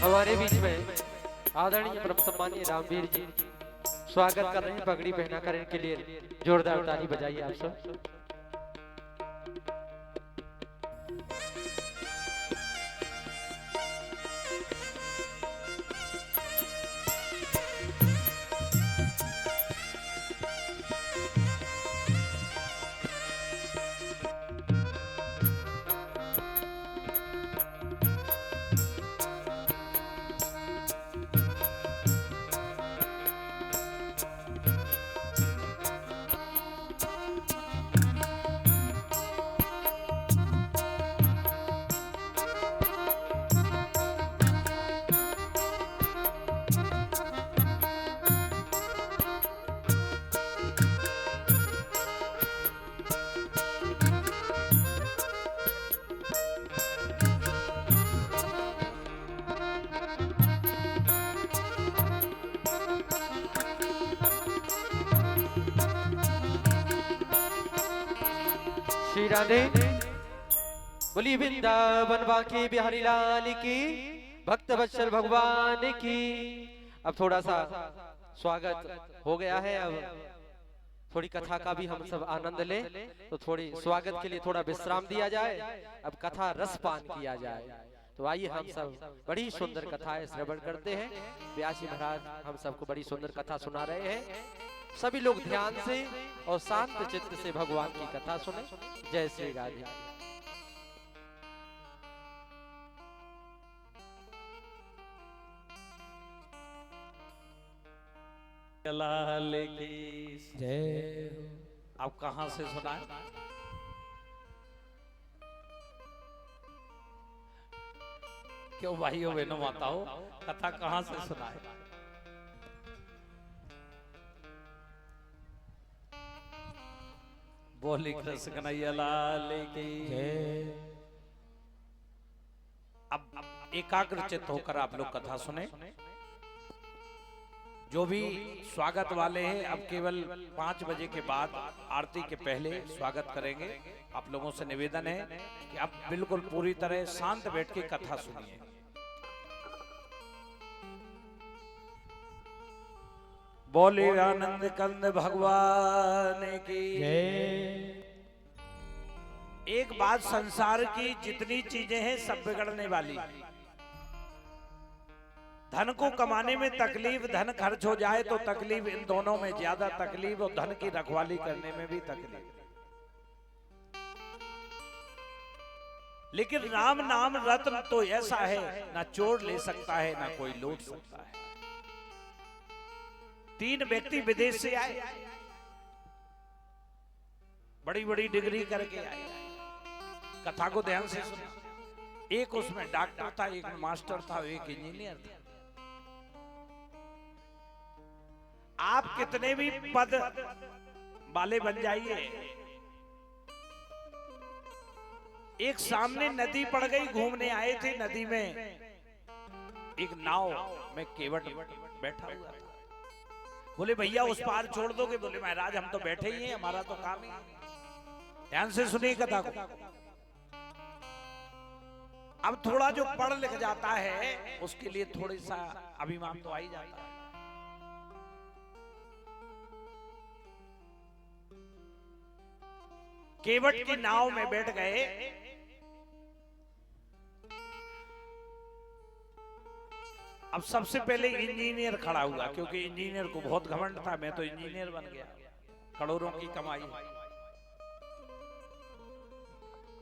हमारे बीच में आदरणीय ब्रह्म सम्मानीय रामवीर जी स्वागत कर रहे हैं। पगड़ी पहना कर इनके लिए जोरदार ताली बजाइए आप सब। श्री राधे बोली वृंदावन बांके बिहारी लाल की, भक्त वत्सल भगवान की। अब थोड़ा सा स्वागत हो गया है, अब थोड़ी कथा का भी हम सब आनंद ले, तो थोड़ी स्वागत के लिए थोड़ा विश्राम दिया जाए, अब कथा रसपान किया जाए। तो आइए हम सब बड़ी सुंदर कथाएं श्रवण करते हैं। व्यासी महाराज हम सबको बड़ी सुंदर कथा सुना रहे हैं। सभी लोग ध्यान से और शांत चित्त से भगवान की कथा सुने। जय श्री राधे। लाल की जय। आप कहां से सुना? क्यों भाइयों बहनों माताओं, कथा कहां से सुनाए? बोली कृष्ण कन्हैया लाल की जय। अब एकाग्रचित होकर आप लोग कथा सुने। जो भी स्वागत वाले हैं अब केवल 5 बजे के बाद आरती के पहले स्वागत करेंगे। आप लोगों से निवेदन है कि आप बिल्कुल पूरी तरह शांत बैठ के कथा सुनिए। बोले आनंद कंद भगवान की जय। एक बात, संसार की जितनी चीजें हैं सब बिगड़ने वाली। धन को कमाने में तकलीफ, धन खर्च हो जाए तो तकलीफ, इन दोनों में ज्यादा तकलीफ, और धन की रखवाली करने में भी तकलीफ। लेकिन राम नाम रत्न तो ऐसा है, ना चोर ले सकता है ना कोई लूट सकता है। 3 व्यक्ति विदेश से आए, बड़ी बड़ी डिग्री करके आए। कथा को ध्यान से सुनो। एक उसमें डॉक्टर था, एक मास्टर था, एक इंजीनियर था। आप कितने भी पद वाले बन जाइए, एक सामने नदी पड़ गई, घूमने आए थे, नदी में एक नाव में केवट बैठा हुआ था। बोले भैया उस पार छोड़ दोगे? बोले महाराज हम तो बैठे ही हैं, हमारा तो काम ही है। ध्यान से सुनिए कथा को। अब थोड़ा जो पढ़ लिख जाता है उसके लिए थोड़ी सा अभिमान तो आ ही जाता है। केवट की नाव में बैठ गए। अब सबसे पहले इंजीनियर खड़ा हुआ, क्योंकि इंजीनियर को बहुत घमंड था, मैं तो इंजीनियर बन गया, करोड़ों की कमाई।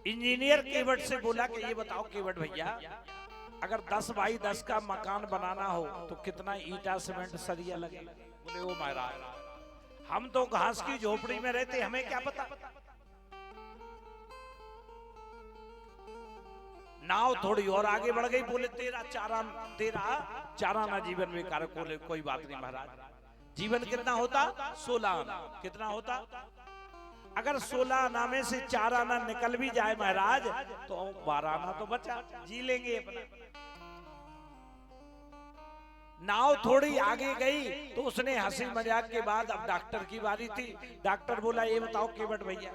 इंजीनियर केवट से बोला कि ये बताओ केवट भैया, अगर 10 बाई 10 का मकान बनाना हो तो कितना ईटा सीमेंट सरिया लगेगा? बोले ओ महाराज हम तो घास की झोपड़ी में रहते, हमें क्या पता। नाव थोड़ी और आगे बढ़ गई। बोले तेरा चाराना जीवन में कारक। बोले कोई बात नहीं महाराज, जीवन कितना होता? 16 आना। कितना होता? अगर 16 आना में से 4 आना निकल भी जाए महाराज तो 12 आना तो बचा, जी लेंगे अपना। नाव थोड़ी आगे गई तो उसने हंसी मजाक के बाद, अब डॉक्टर की बारी थी। डॉक्टर बोला ये बताओ केवट भैया,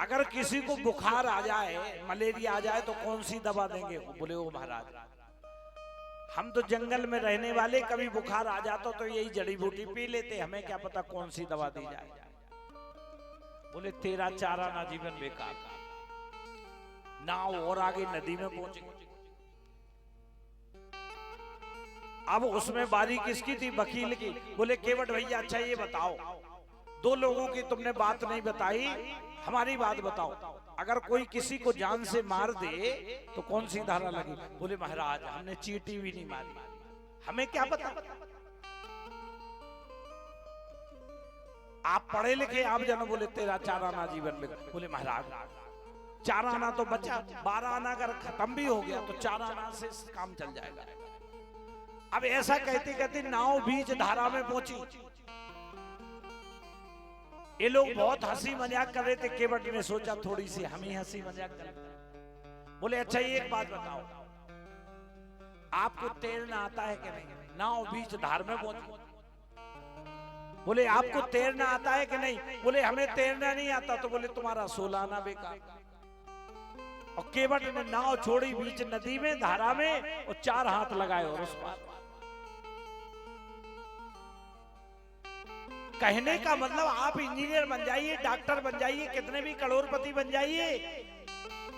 अगर किसी को बुखार आ जाए, मलेरिया आ जाए, तो कौन सी दवा देंगे? बोले ओ महाराज, हम तो जंगल में रहने वाले, कभी बुखार आ जाता तो यही जड़ी बूटी पी लेते, हमें क्या पता कौन सी दवा दी जाए। बोले तेरा चारा ना जीवन बेकार। नाव और आगे नदी में पहुंचे। अब उसमें बारी किसकी थी? वकील की। बोले केवट भैया, अच्छा ये बताओ, दो लोगों की तुमने बात नहीं बताई, हमारी बात बताओ। अगर कोई किसी को जान से मार दे तो कौन सी धारा लगी? बोले महाराज, हमने चींटी भी नहीं मारी, हमें क्या पता। आप पढ़े लिखे, आप जानो। बोले तेरा चार आना जीवन में। बोले महाराज, 4 आना तो बचा, 12 आना अगर खत्म भी हो गया तो 4 आना से काम चल जाएगा। अब ऐसा कहते कहते नाव बीच धारा में पहुंची। ये लोग बहुत हंसी मजाक कर रहे थे। केवट ने सोचा थोड़ी सी हम ही हंसी मजाक कर। बोले अच्छा ये एक बात बताओ, आपको तैरना आता है कि नहीं? नाव बीच धार में पहुंची। बोले आपको तैरना आता है कि नहीं? बोले हमें तैरना नहीं आता। तो बोले तुम्हारा 16 आना बेकार। और केवट ने नाव छोड़ी बीच नदी में, धारा में, और 4 हाथ लगाए और उस पार। कहने का मतलब आप इंजीनियर बन जाइए, डॉक्टर बन जाइए, कितने भी करोड़पति बन जाइए,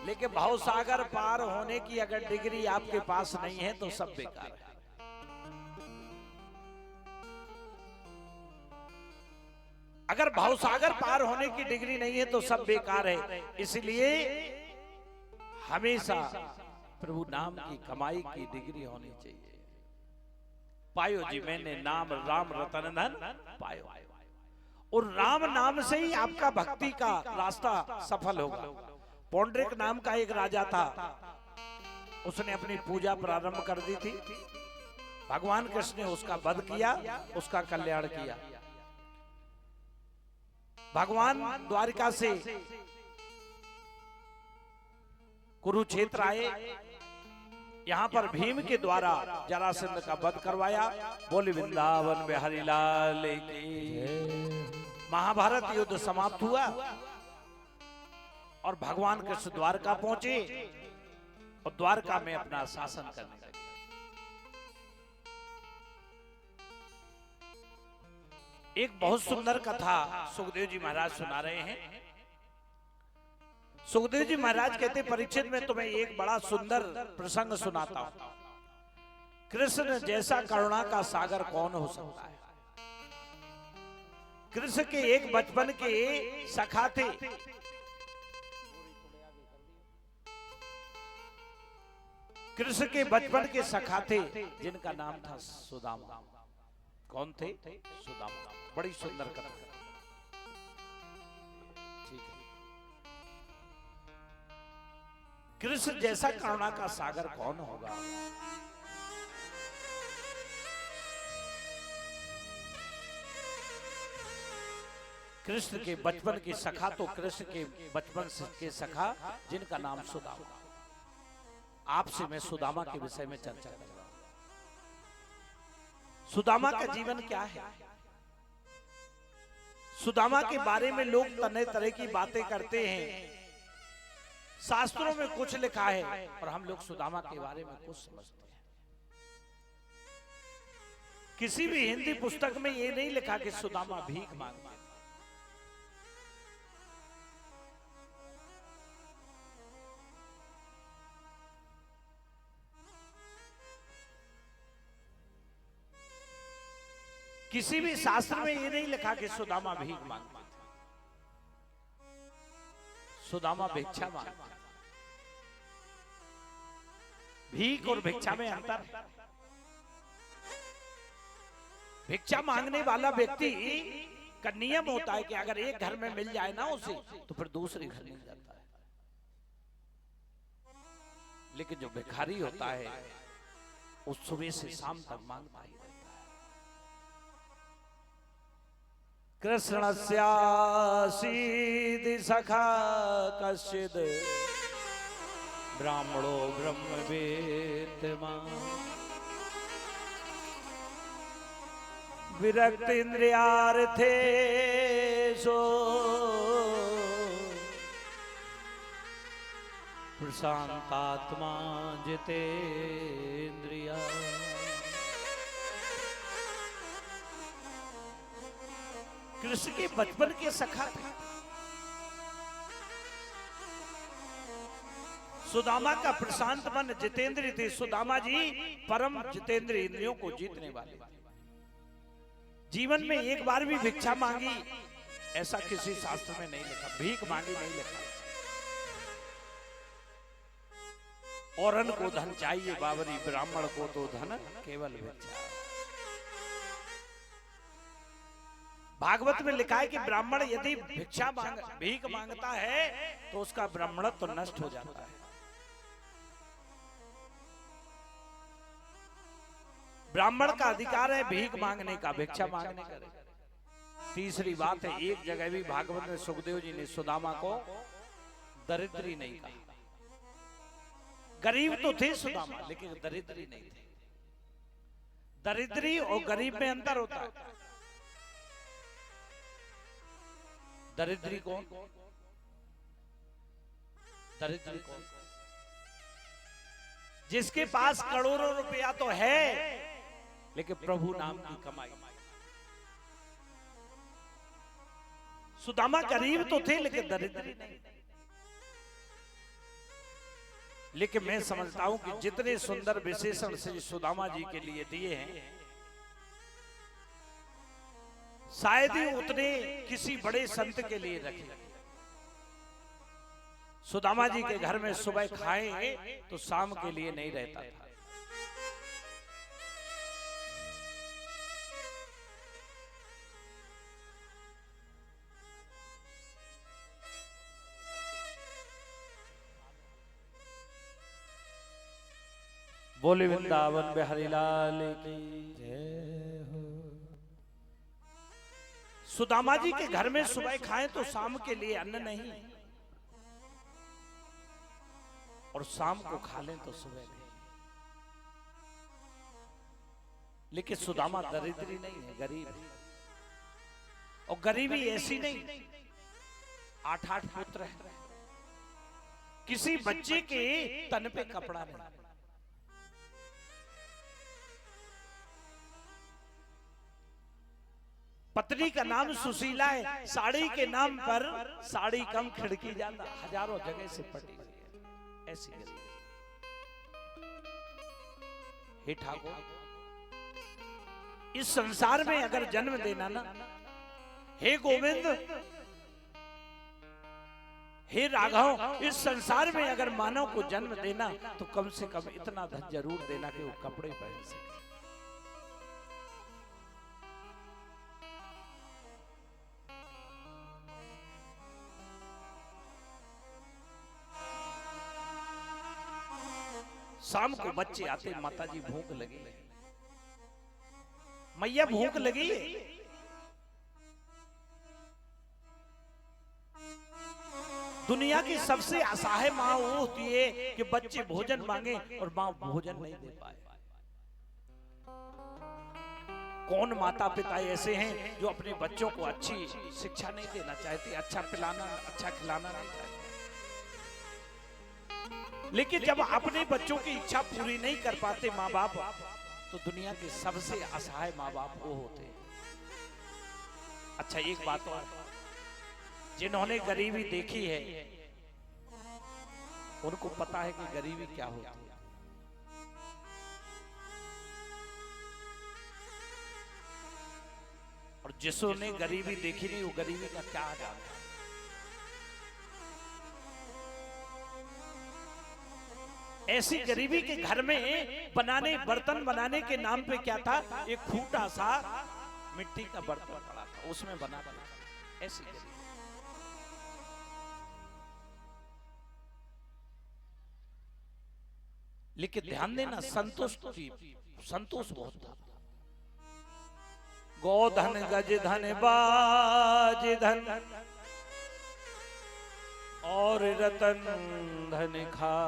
लेकिन भाव सागर पार होने की अगर डिग्री आपके पास नहीं है तो सब बेकार है। अगर भाव सागर पार होने की डिग्री नहीं है तो सब बेकार है। इसलिए हमेशा प्रभु नाम की कमाई की डिग्री होनी चाहिए। पायो जी मैंने नाम राम रतन धन पायो, और राम नाम से ही आपका भक्ति का रास्ता सफल होगा। पौंड्रिक नाम का एक राजा था, उसने अपनी पूजा प्रारंभ कर दी थी। भगवान कृष्ण ने उसका वध किया, उसका कल्याण किया। भगवान द्वारिका से कुरुक्षेत्र आए, यहां पर भीम के द्वारा जरासंध का वध करवाया। बोले वृंदावन बिहारी लाल की। महाभारत युद्ध समाप्त हुआ और भगवान कृष्ण द्वारका पहुंचे और द्वारका में अपना शासन करने लगे। एक बहुत सुंदर कथा सुखदेव जी महाराज सुना रहे हैं। सुखदेव जी महाराज कहते, परीक्षित में तुम्हें एक बड़ा सुंदर प्रसंग सुनाता हूं। कृष्ण जैसा करुणा का सागर कौन हो सकता है? कृष्ण के एक बचपन के सखा थे। कृष्ण के बचपन के सखा थे जिनका नाम था सुदामा। कौन थे? सुदामा। बड़ी सुंदर कथा। ठीक है। कृष्ण जैसा करुणा का सागर कौन होगा? कृष्ण के बचपन के सखा, तो कृष्ण के बचपन के सखा जिनका नाम सुदामा। आपसे मैं सुदामा के विषय में चर्चा कर रहा हूं। सुदामा का जीवन क्या है? सुदामा के बारे में लोग तरह तरह की बातें करते हैं। शास्त्रों में कुछ लिखा है और हम लोग सुदामा के बारे में कुछ समझते हैं। किसी भी हिंदी पुस्तक में ये नहीं लिखा कि सुदामा भीख मांगते। किसी भी शास्त्र में ये नहीं लिखा कि सुदामा भीख मांगते थे। सुदामा भिक्षा मांगते। भीख और भिक्षा में अंतर है। भिक्षा मांगने वाला व्यक्ति का नियम होता है कि अगर एक घर में मिल जाए ना उसे, तो फिर दूसरे घर मिल जाता है। लेकिन जो भिखारी होता है वो सुबह से शाम तक मांगता ही रहता है। कृष्णस्यासीदि सखा कश्चिद ब्राह्मणो ब्रह्मवेत्तमान् विरक्त इंद्रियार्थेषु प्रशांतात्मा जितेन्द्रिया कृष्ण के बचपन के सखा थे। सुदामा का प्रशांत मन जितेंद्र थे। सुदामा जी परम जितेंद्र, इंद्रियों को जीतने वाले। जीवन में एक बार भी भिक्षा मांगी ऐसा किसी शास्त्र में नहीं लिखा, भीख मांगी नहीं लिखा। औरन को धन चाहिए बाबरी, ब्राह्मण को तो धन केवल भिक्षा। भागवत में लिखा है कि ब्राह्मण यदि भीख मांगता है तो उसका ब्राह्मणत्व तो नष्ट हो जाता है। ब्राह्मण का अधिकार है भीख मांगने का, भिक्षा मांगने का। तीसरी बात है, एक जगह भी भागवत में सुखदेव जी ने सुदामा को दरिद्री नहीं कहा। गरीब तो थे सुदामा लेकिन दरिद्री नहीं थे। दरिद्री और गरीब में अंतर होता है। दरिद्री कौन? दरिद्री कौन? जिसके पास करोड़ों रुपया तो है लेकिन प्रभु नाम की कमाई। सुदामा गरीब तो थे लेकिन दरिद्री नहीं। लेकिन मैं समझता हूं कि जितने सुंदर विशेषण से सुदामा जी के लिए दिए हैं, शायद ही उतने किसी बड़े संत के लिए रखे। सुदामा जी के घर में सुबह खाएं तो शाम के लिए नहीं रहता था। बोले वृंदावन बिहारी लाल की जय हो। सुदामा जी के घर में सुबह खाएं तो शाम के लिए अन्न नहीं, और शाम को खा लें तो सुबह नहीं। लेकिन सुदामा दरिद्री नहीं है, गरीब है। और गरीबी ऐसी नहीं, 8-8 पुत्र है, किसी बच्चे के तन पे कपड़ा नहीं। पत्नी का नाम सुशीला है, साड़ी के नाम पर साड़ी कम खिड़की ज्यादा, हजारों जगह से पटी हुई है। ऐसी गरीबी। हे ठाकुर, इस संसार में अगर जन्म देना ना, हे गोविंद, हे राघव, इस संसार में अगर मानव को जन्म देना तो कम से कम इतना धन जरूर देना कि वो कपड़े पहन सके। शाम को बच्चे आते, माता जी भूख लगी, मैया भूख लगी। दुनिया की सबसे असहाय माँ वो होती है कि बच्चे भोजन मांगे और माँ भोजन नहीं दे पाए। कौन माता पिता ऐसे हैं जो अपने बच्चों को अच्छी शिक्षा नहीं देना चाहते, अच्छा पिलाना, अच्छा खिलाना नहीं चाहते। लेकिन जब अपने बच्चों की इच्छा पूरी नहीं कर पाते माँ बाप, तो दुनिया के सबसे असहाय माँ बाप वो होते हैं। अच्छा, एक बात और, जिन्होंने गरीबी देखी है उनको पता है कि गरीबी क्या होती है। और जिसने गरीबी देखी नहीं वो गरीबी का क्या जानता है। ऐसी गरीबी के घर में बर्तन बनाने के नाम पे क्या था, एक फूटा सा मिट्टी का बर्तन पड़ा था, उसमें बना था। ऐसी गरीबी। लेकिन ध्यान देना, संतोष बहुत था। गोधन गज धन बाज धन और रतन धन खा,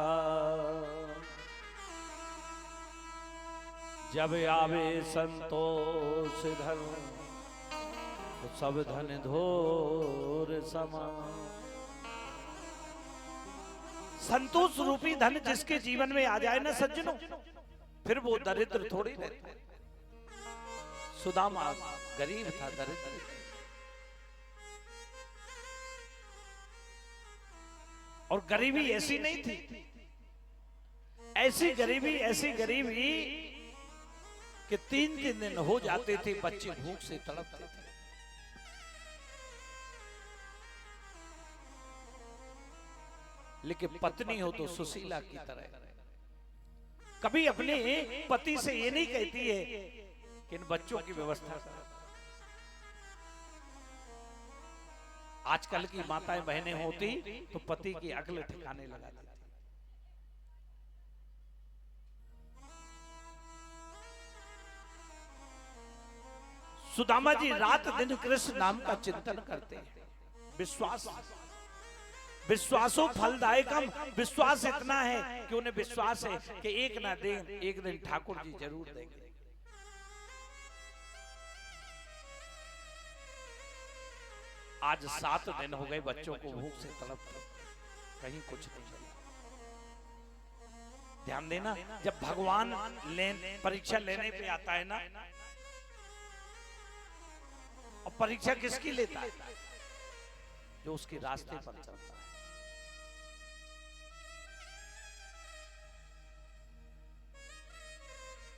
जब आवे संतोष धन तो सब धन धोर समा। संतोष रूपी धन जिसके जीवन में आ जाए ना सज्जनों, फिर वो दरिद्र थोड़ी रहता है। सुदामा गरीब था, दरिद्र। और गरीबी ऐसी नहीं थी, ऐसी गरीबी कि 3-3 दिन हो जाते थे, बच्चे भूख से तड़पते थे। लेकिन पत्नी हो तो सुशीला की तरह कभी अपने पति से ये नहीं कहती है कि इन बच्चों की व्यवस्था कर। आजकल की माताएं बहनें होती तो पति की अकल ठिकाने लगा देती। सुदामा जी रात दिन कृष्ण नाम का चिंतन करते हैं। विश्वासो फलदायकम, विश्वास इतना है कि उन्हें विश्वास है कि एक ना दिन ठाकुर जी जरूर देंगे। आज 7 दिन हो गए बच्चों को भूख से तड़पते, कहीं कुछ नहीं मिला। ध्यान देना, जब भगवान परीक्षा लेने पे आता है ना, और परीक्षा किसकी लेता है? जो उसके रास्ते पर चलता है।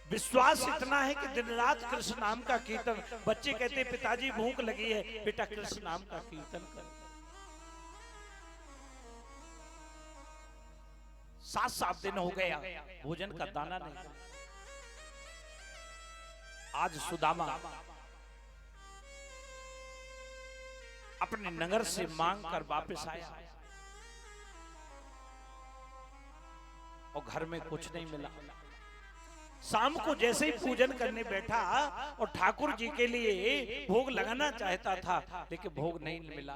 विश्वास इतना है कि दिन रात कृष्ण नाम का कीर्तन। बच्चे कहते पिताजी भूख लगी है, बेटा कृष्ण नाम का कीर्तन कर। 7 दिन हो गया, भोजन का दाना नहीं। आज सुदामा अपने नगर से मांग कर वापस आया और घर में कुछ नहीं मिला। शाम को जैसे ही पूजन करने बैठा और ठाकुर जी के लिए भोग लगाना चाहता था, लेकिन भोग नहीं मिला,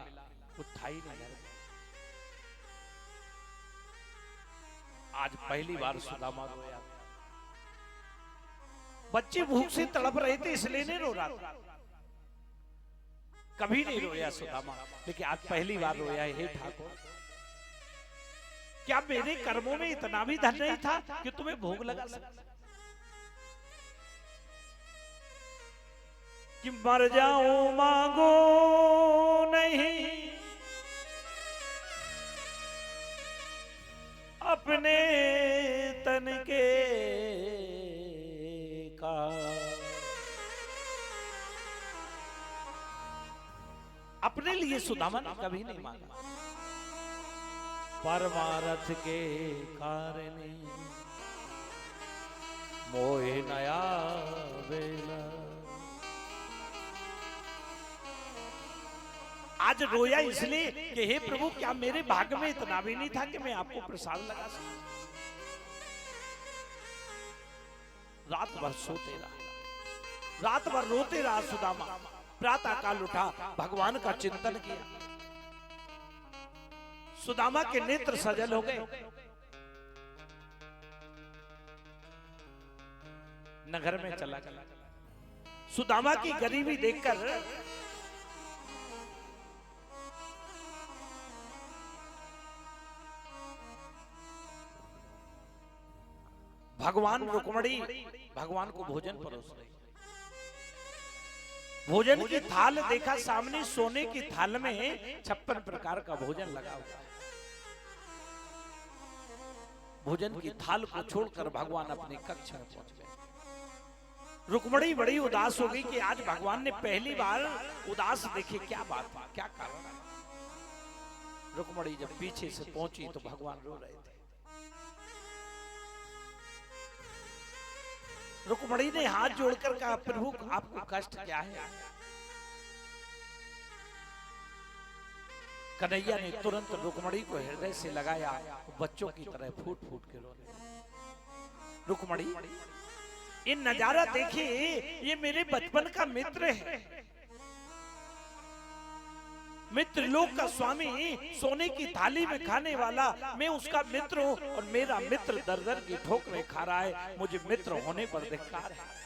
कुछ था ही नहीं। आज पहली बार सुदामा रोया। बच्चे भूख से तड़प रहे थे इसलिए नहीं रो रहा था, कभी नहीं रोया सुदामा, लेकिन आज पहली बार रोया है। हे ठाकुर, क्या मेरे कर्मों में इतना भी धन नहीं था कि तुम्हें भोग लगा सकता? कि मर जाऊं मांगो नहीं, अपने तन के का। अपने लिए सुदामा ने कभी नहीं मांगा, परमारथ के कारण मोहे नया बेला। आज रोया इसलिए कि हे प्रभु, क्या मेरे भाग्य में इतना भी नहीं था कि मैं आपको प्रसाद लगा सकूं? रात भर सोते रहा, रात भर रोते रहा सुदामा। प्रातः काल उठा, भगवान का चिंतन किया। सुदामा के नेत्र सजल हो गए। नगर में चला गया। सुदामा की गरीबी देखकर भगवान रुक्मणी भगवान को भोजन परोस रही। भोजन की थाल देखा सामने, सोने की थाल में 56 प्रकार का भोजन लगा हुआ है। भोजन की थाल को छोड़कर भगवान अपने कक्ष में पहुंच गए। रुक्मणी बड़ी उदास हो गई कि आज भगवान ने पहली बार उदास देखे। क्या बात है, क्या कारण? रुक्मणी जब पीछे से पहुंची तो भगवान रो रहे थे। रुक्मणी ने हाथ जोड़कर कहा, प्रभु आपको कष्ट क्या है? कन्हैया ने तुरंत रुक्मणी को हृदय से लगाया, बच्चों की तरह फूट फूट के रोने। रुक्मणी, ये नजारा देखिए, ये मेरे बचपन का मित्र है, मित्र लोक का स्वामी, सोने की थाली में खाने वाला मैं उसका मित्र हूं, और मेरा मित्र दर दर की ठोकरें खा रहा है। मुझे मित्र होने पर धिक्कार है।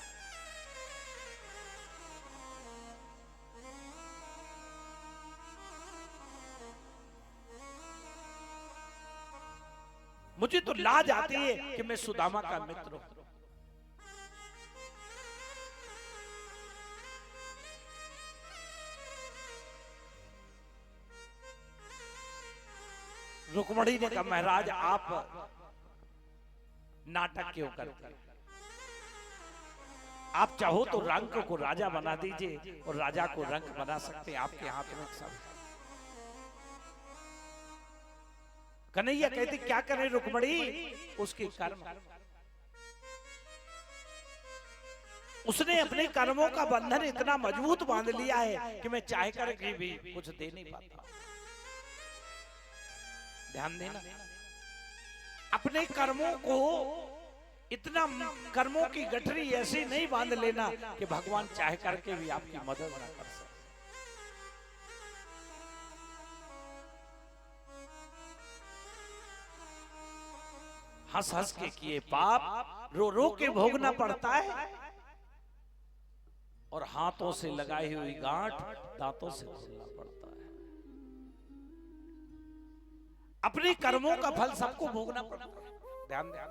मुझे तो लाज आती है कि मैं सुदामा का मित्र हूं। रुक्मणी ने कहा महाराज आप नाटक क्यों करते हैं? आप चाहो तो रंक को राजा बना दीजिए और राजा को रंक बना सकते हैं, आपके हाथ में सब। कन्हैया कहते क्या करें रुक्मणी, उसके कर्म। उसने अपने कर्मों का बंधन इतना मजबूत बांध लिया है कि मैं चाह कर भी कुछ दे नहीं पाता। ध्यान देना, अपने कर्मों को इतना, कर्मों की गठरी ऐसी नहीं बांध लेना कि भगवान चाह करके भी आपकी मदद ना कर सके। हंस हंस के किए पाप रो रो के भोगना पड़ता है, और हाथों से लगाई हुई गांठ दांतों से खोलना पड़ता है। अपने कर्मों का फल सबको भोगना पड़ता है। ध्यान ध्यान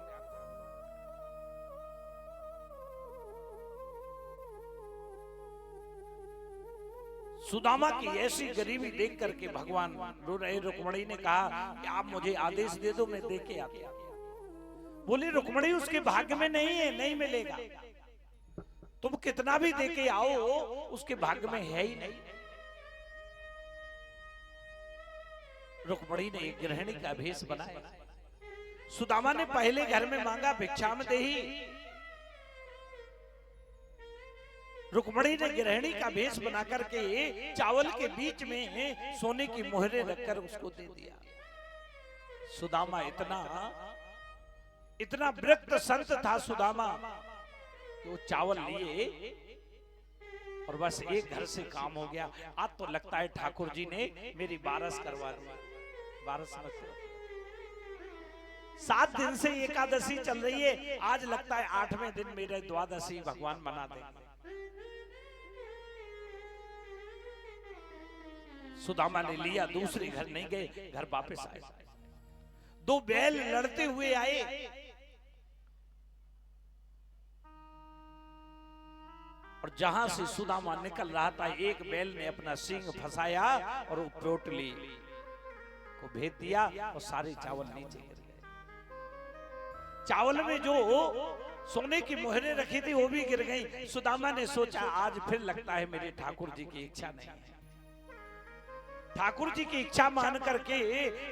सुदामा की ऐसी गरीबी देख करके भगवान रो रहे। रुक्मणी ने कहा कि आप मुझे आदेश दे दो, मैं दे के आता। बोली रुक्मणी उसके भाग्य में नहीं है, नहीं मिलेगा। तुम कितना भी दे के आओ उसके भाग्य में है ही नहीं। रुक्मणी ने एक गृहिणी का भेष बनाया। सुदामा ने पहले घर में मांगा भिक्षा में देही। रुक्मणी ने गृहिणी का भेष बना करके चावल के बीच में सोने की मोहरें रखकर उसको दे दिया। सुदामा इतना विरक्त संत था सुदामा कि वो चावल लिए और बस एक घर से काम हो गया। आज तो लगता है ठाकुर जी ने मेरी बारस करवा दी। बारस मतलब 7 दिन से एकादशी चल रही है, आज लगता है 8वें दिन मेरे द्वादशी भगवान मना देंगे। सुदामा ने लिया, दूसरे घर नहीं गए, घर वापस आए। 2 बैल लड़ते हुए आए। और जहां से सुदामा निकल रहा था, एक बैल ने अपना सींग फंसाया और वो पोटली को भेद दिया और सारे चावल नीचे गिर गए। चावल में जो सोने की मोहरें रखी थी वो भी गिर गई। सुदामा ने सोचा आज फिर लगता है मेरे ठाकुर जी की इच्छा नहीं है। ठाकुर जी की इच्छा मान करके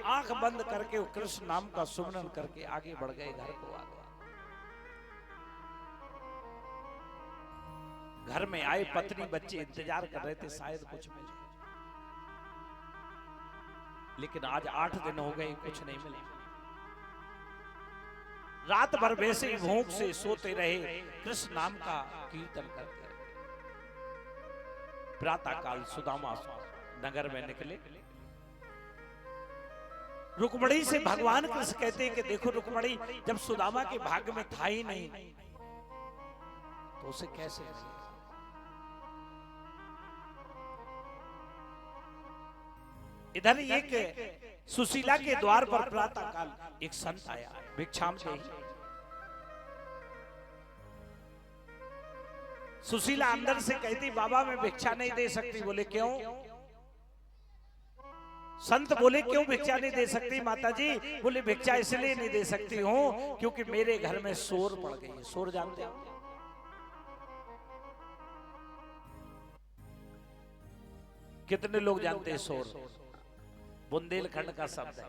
आंख बंद करके वो कृष्ण नाम का सुमरन करके आगे बढ़ गए। घर को आ गए। घर में आए, पत्नी बच्चे इंतजार कर रहे थे शायद कुछ मिले, लेकिन आज 8 दिन हो गए कुछ नहीं मिला। रात भर वैसे ही भूख से सोते रहे, कृष्ण नाम का कीर्तन करते रहे। प्रातः काल सुदामा नगर में निकले। रुक्मणी से भगवान कृष्ण कहते हैं कि देखो रुक्मणी, जब सुदामा के भाग्य में था ही नहीं तो उसे कैसे मिलेगा? इधर एक सुशीला के द्वार पर प्रातः काल एक संत आया, भिक्षाम देही। सुशीला अंदर से कहती बाबा मैं भिक्षा नहीं दे सकती। बोले क्यों? संत बोले क्यों भिक्षा नहीं दे सकती माता जी? बोले भिक्षा इसलिए नहीं दे सकती हूं क्योंकि मेरे घर में शोर पड़ गई है। शोर जानते हो? कितने लोग जानते हैं शोर? बुंदेलखंड का शब्द है।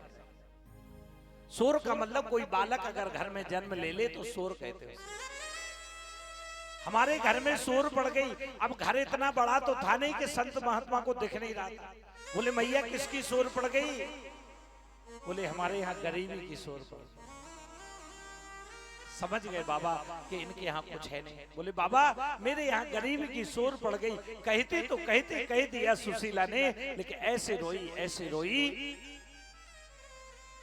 शोर का मतलब कोई बालक अगर घर में जन्म ले ले तो शोर कहते हैं। हमारे घर में शोर पड़ गई। अब घर इतना बड़ा तो था नहीं कि संत महात्मा को दिख नहीं रहा था। बोले मैया किसकी शोर पड़ गई? बोले हमारे यहाँ गरीबी की शोर पड़ गई। समझ गए बाबा कि इनके यहाँ कुछ है नहीं। बोले बाबा मेरे यहाँ गरीबी की शोर पड़ गई। कहते तो कहते कह दिया सुशीला ने, लेकिन ऐसे रोई।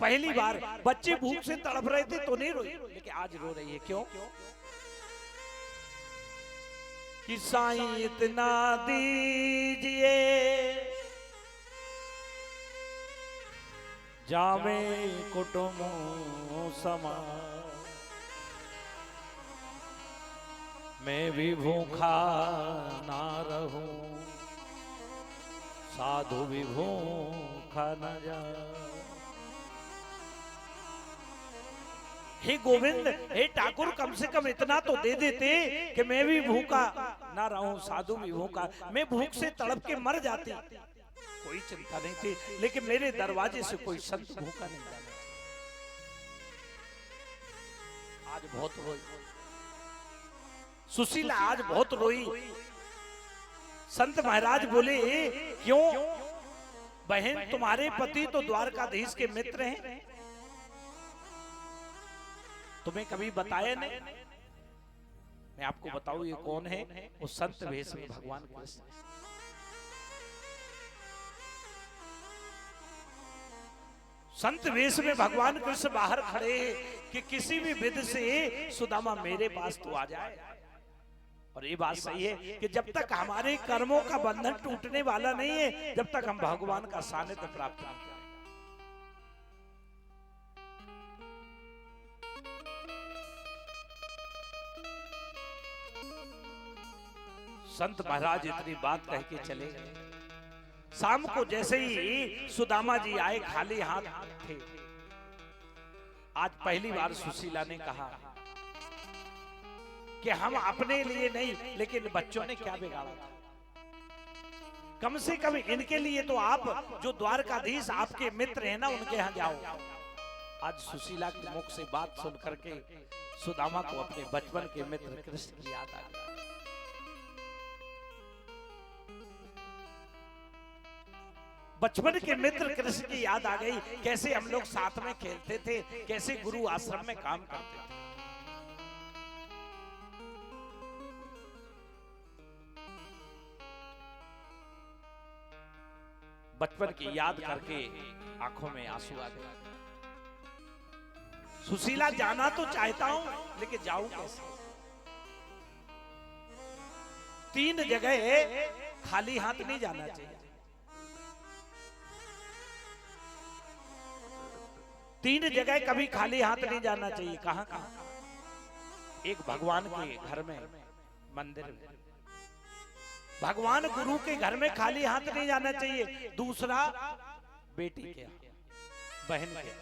पहली बार बच्चे भूख से तड़प रहे थे तो नहीं रोई, लेकिन आज रो रही है। क्यों? कि साईं इतना दीजिए जामे कुटुंब समा, मैं भी भूखा ना रहूं, साधु भी भूखा न जा। हे गोविंद, हे ठाकुर, कम से कम इतना तो दे देते कि मैं भी भूखा ना रहूं, साधु भी भूखा। मैं भूख से तड़प के मर जाती, कोई चिंता नहीं थी, लेकिन मेरे दरवाजे से कोई संत भूखा नहीं जाना। आज बहुत रोई सुशीला, आज बहुत रोई। संत महाराज बोले, क्यों बहन, तुम्हारे पति तो द्वारकाधीश के मित्र हैं, तुम्हें कभी बताया नहीं? मैं आपको बताऊं ये कौन है? वो संत वेश में भगवान कृष्ण। संत वेश में भगवान कृष्ण बाहर खड़े कि किसी भी विध से सुदामा मेरे पास तो आ जाए। और ये बात सही है कि जब तक हमारे कर्मों का बंधन टूटने वाला नहीं है, जब तक हम भगवान का सानिध्य प्राप्त नहीं करें। संत महाराज इतनी बात कह के चले गए। शाम को जैसे ही सुदामा जी आए, खाली हाथ थे। आज पहली बार सुशीला ने कहा कि हम अपने लिए नहीं, लेकिन बच्चों ने क्या बिगाड़ा था? कम से कम इनके लिए तो आप, जो द्वारकाधीश आपके मित्र हैं ना, उनके यहां जाओ। आज सुशीला के मुख से बात सुन करके सुदामा को अपने बचपन के मित्र कृष्ण की याद आ गई। बचपन के मित्र कृष्ण की याद आ गई, कैसे हम लोग साथ में खेलते थे, कैसे गुरु आश्रम में काम करते थे। बचपन की याद करके आंखों में आंसू आ गए। सुशीला, जाना तो चाहता हूं, लेकिन जाऊं कैसे? 3 जगह खाली हाथ नहीं जाना चाहिए। 3 जगह कभी खाली हाथ नहीं जाना चाहिए। कहां कहां? एक भगवान के घर में, मंदिर में। भगवान गुरु के घर में खाली हाथ नहीं जाना चाहिए। दूसरा, बेटी के, बहन के।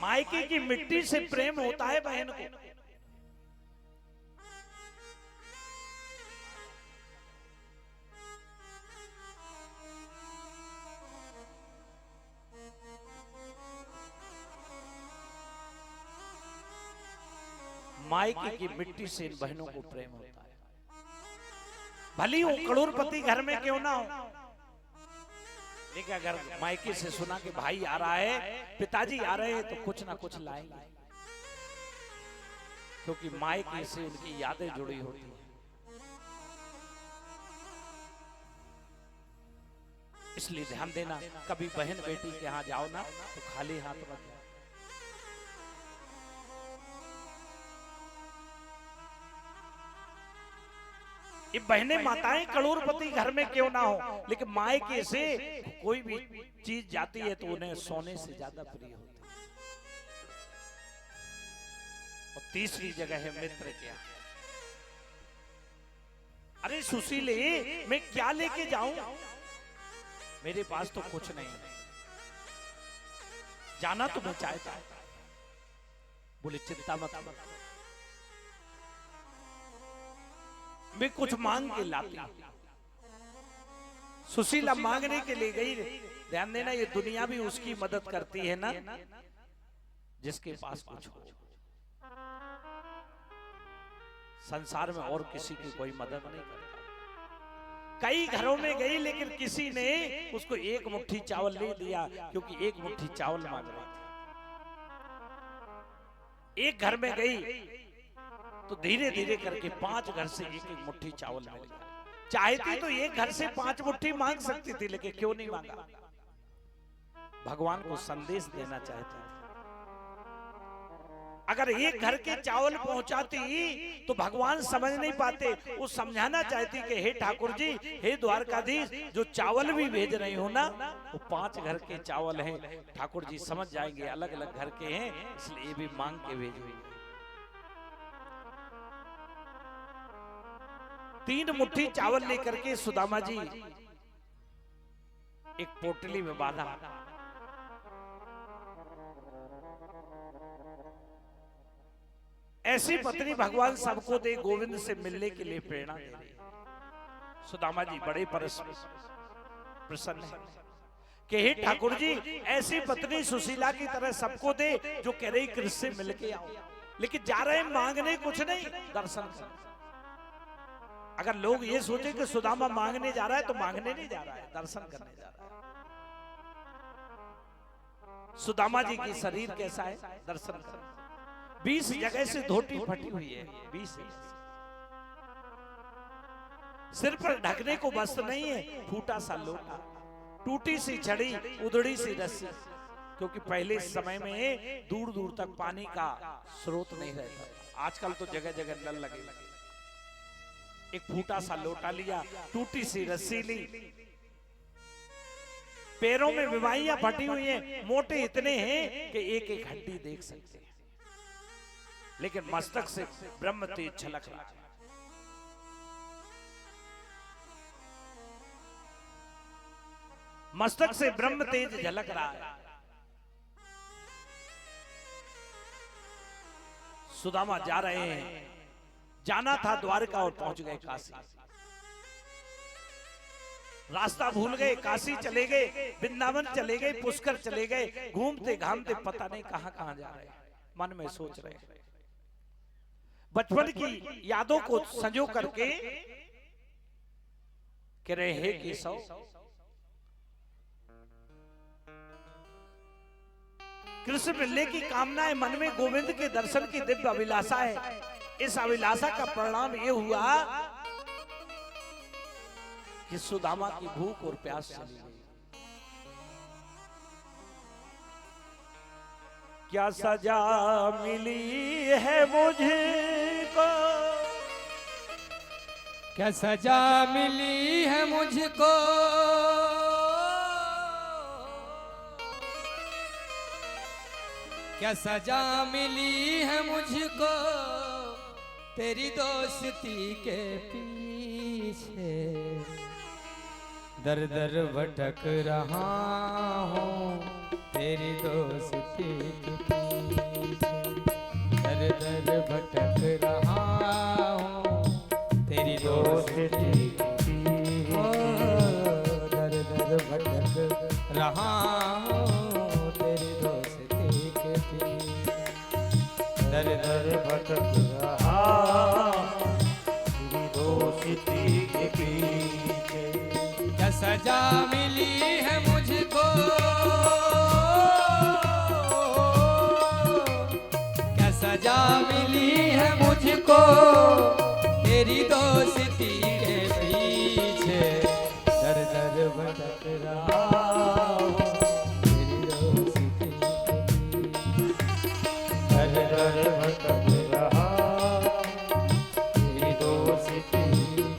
मायके की मिट्टी से प्रेम होता है बहन को। मायके की मिट्टी से इन बहनों को प्रेम होता है। भली वो करोड़पति घर में क्यों ना हो, लेकिन अगर मायके से सुना कि भाई आ रहा है, पिताजी आ रहे हैं, तो कुछ ना कुछ लाएंगे, क्योंकि मायके से उनकी यादें जुड़ी होती हैं। इसलिए ध्यान देना, कभी बहन बेटी के यहाँ जाओ ना तो खाली हाथ मत जाओ। ये बहनें माताएं करोड़पति घर में क्यों ना हो, लेकिन मायके से कोई भी चीज जाती है तो उन्हें सोने से ज्यादा प्रिय होती है। और तीसरी जगह है मित्र क्या। अरे सुशीले, मैं क्या लेके जाऊं? मेरे पास तो कुछ नहीं है। जाना तो मैं चाहता हूं। बोले चिंता मत, मैं कुछ मांग के लाती हूं। सुशीला मांगने के लिए गई। ध्यान देना, ये दुनिया भी उसकी मदद करती है ना जिसके पास कुछ हो। संसार में और किसी की कोई मदद नहीं करता। कई घरों में गई, लेकिन किसी ने उसको एक मुट्ठी चावल नहीं दिया, क्योंकि एक मुट्ठी चावल मांग रही थी। एक घर में गई तो धीरे धीरे करके 5 घर से एक एक मुट्ठी चावल मिल गया। चाहती तो एक घर से 5 मुट्ठी मांग सकती थी, लेकिन क्यों नहीं मांगा? भगवान को संदेश देना चाहती थी। अगर एक घर के चावल पहुंचाती तो भगवान समझ नहीं पाते। वो समझाना चाहती कि हे ठाकुर जी, हे द्वारकाधीश, जो चावल भी भेज रही हो ना, वो 5 घर के चावल हैं। ठाकुर जी समझ जाएंगे अलग अलग घर के हैं, इसलिए भी मांग के भेजो। 3 मुट्ठी चावल लेकर के सुदामा जी एक पोटली में बांधा। ऐसी पत्नी भगवान सबको दे, गोविंद से मिलने के लिए प्रेरणा दे रही। सुदामा जी बड़े प्रसन्न है कि हे ठाकुर जी, ऐसी पत्नी सुशीला की तरह सबको दे जो कह रही कृष्ण से मिलके आओ, लेकिन जा रहे मांगने कुछ नहीं, दर्शन कर। अगर लोग ये सोचे कि सुदामा मांगने जा रहा है, तो मांगने नहीं जा रहा है, दर्शन करने जा रहा है। सुदामा जी की शरीर कैसा है, दर्शन कर। 20 जगह से धोती फटी हुई है, 20 सिर पर ढकने को वस्त्र नहीं है, फूटा सा लोटा, टूटी सी छड़ी, उधड़ी सी रस्सी, क्योंकि पहले समय में दूर दूर तक पानी का स्रोत नहीं रहता। आजकल तो जगह जगह नल लगे। एक फूटा सा लोटा लिया, टूटी सी रस्सी ली, पैरों में विवाहियां फटी हुई हैं, मोटे इतने हैं कि एक एक हड्डी देख सकते हैं, लेकिन मस्तक से ब्रह्म तेज झलक रहा है। मस्तक से ब्रह्म तेज झलक रहा है। सुदामा जा रहे हैं, जाना था द्वारका और पहुंच गए काशी। रास्ता भूल गए, काशी चले गए, वृंदावन चले गए, पुष्कर चले गए, घूमते घामते पता नहीं कहां कहां जा रहे हैं, मन में सोच रहे हैं। बचपन की यादों को संजो करके कह रहे हैं केशव, कृष्ण मिलने की कामना है मन में, गोविंद के दर्शन की दिव्य अभिलाषा है। इस अभिलाषा का परिणाम ये हुआ कि सुदामा की भूख और प्यास चली गई। क्या सजा मिली है मुझको, क्या सजा मिली है मुझको, क्या सजा मिली है मुझको, तेरी दोस्ती के पीछे दर दर भटक रहा हूँ, तेरी दोस्ती के पीछे दर दर भटक रहा हूँ, तेरी दोस्ती के पीछे दर दर भटक रहा हूँ, तेरी दोस्ती के पीछे दर दर भटक रहा हूँ, तेरी दोस्ती के पीछे। क्या सजा मिली है मुझको, क्या सजा मिली है मुझको, तेरी दोस्ती के पीछे दर दर भटक रहा हूँ, तेरी दोस्ती के पीछे दर दर भटक रहा हूँ, तेरी दोस्ती के पीछे।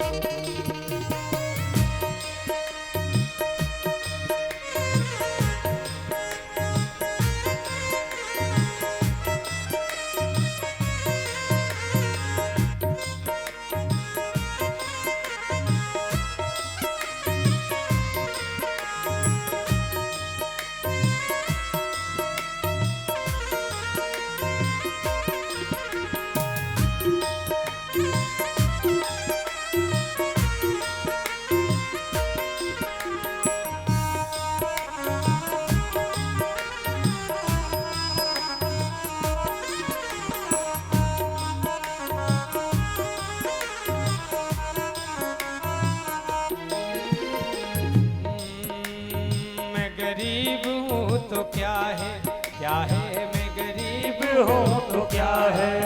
तो क्या है, क्या है, मैं गरीब हूँ तो क्या है,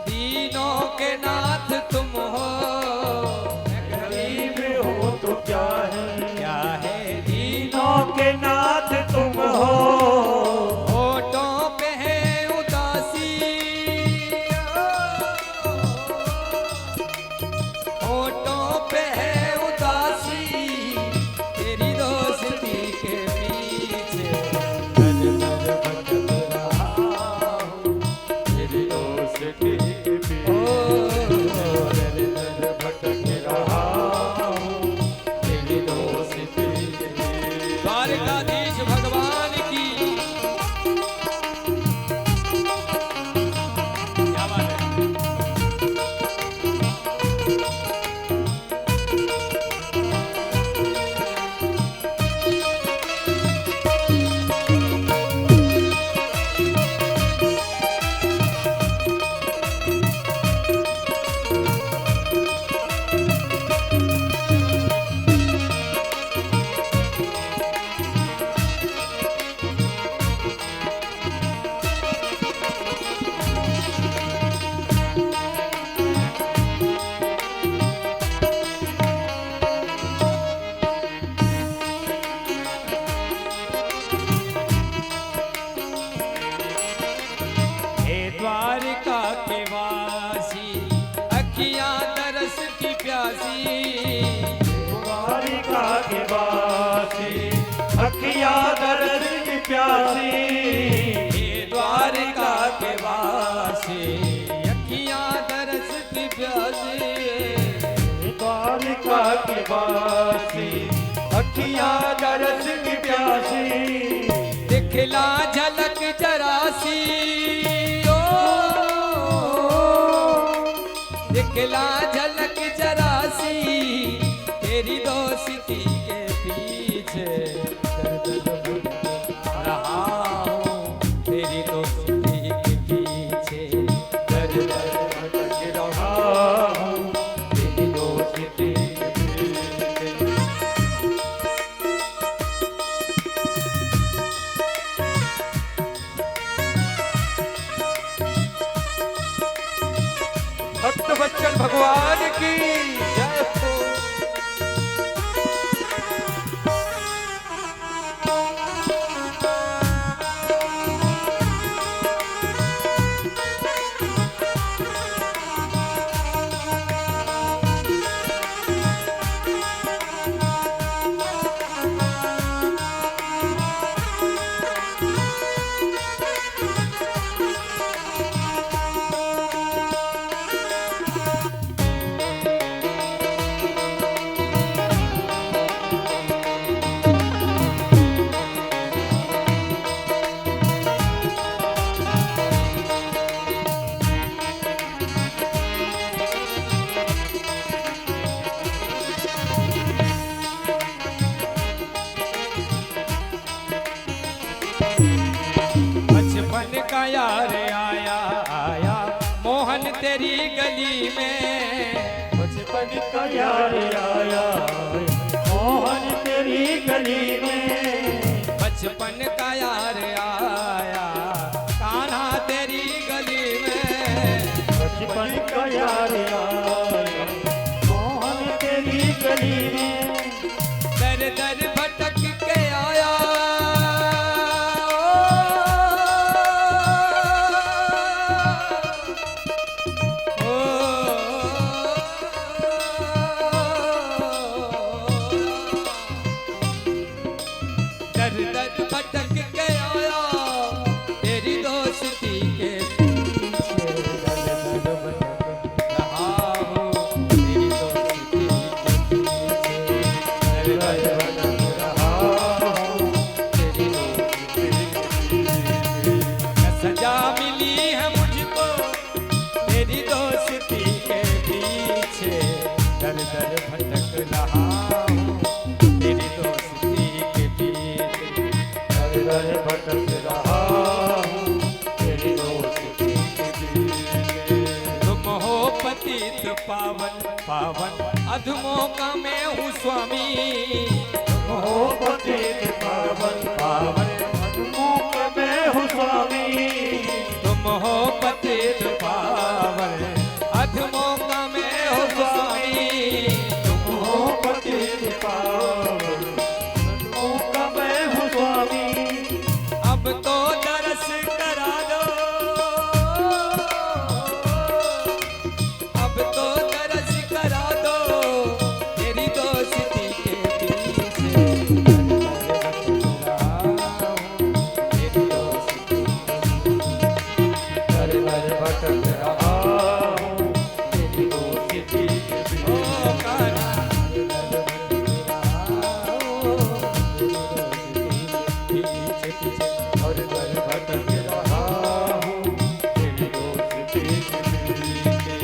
दीनों के नाथ तुम हो, मैं गरीब हूँ तो क्या है, दीनों के नाथ तुम हो, होठों पे है उदासी, प्यासी, हे द्वारिका के वासी, अखियां दरस की प्यासी, द्वारिका के वासी, अखियां दरस की प्यासी, दिखला झलक जरासी, ओ दिखला झलक जरासी, तेरी दोस्ती के पीछे दर्द रहा हूँ, तेरी दोस्ती के पीछे दर्द भटक रहा हूँ, तेरी दोस्ती के पीछे। भक्त बच्चन भगवान की जय हो। बचपन का यार आया आया मोहन तेरी गली में, बचपन का यार आया मोहन तेरी गली में, बचपन का यार आया कान्हा तेरी गली में, बचपन का यार आया मोहन तेरी गली में, दर दर भटक के आया, दर दर भटक के आया, तेरी दोस्ती के पीछे रहा हूँ, तेरी दोस्ती के पीछे रहा हूँ, तेरी दोस्ती के पीछे। सजा मिली है मुझको तेरी दोस्ती के पीछे, दर दर भटक रहा हूँ, तेरी दोस्ती के पीछे, दर भटक रहा हूँ, तेरी दोस्ती के पीछे। तुम हो पतित पावन पावन अधमों का मैं हूँ स्वामी, हो पतित पावन पावन मधुमुख में हूँ स्वामी, तुम हो पतित पावन अधमों का मैं हूँ स्वामी, तुम हो पतित पावन मधुमुख में हूँ स्वामी। अब तो दरस करा दो, अब तो दरस करा दो, तेरी दोस्ती के पीछे तेरी दोस्ती दर दर भटक रहा हूँ, तेरी दोस्ती के पीछे। ओ कान्हा, पीछे पीछे दर दर भटक रहा हूँ, तेरी दोस्ती के पीछे।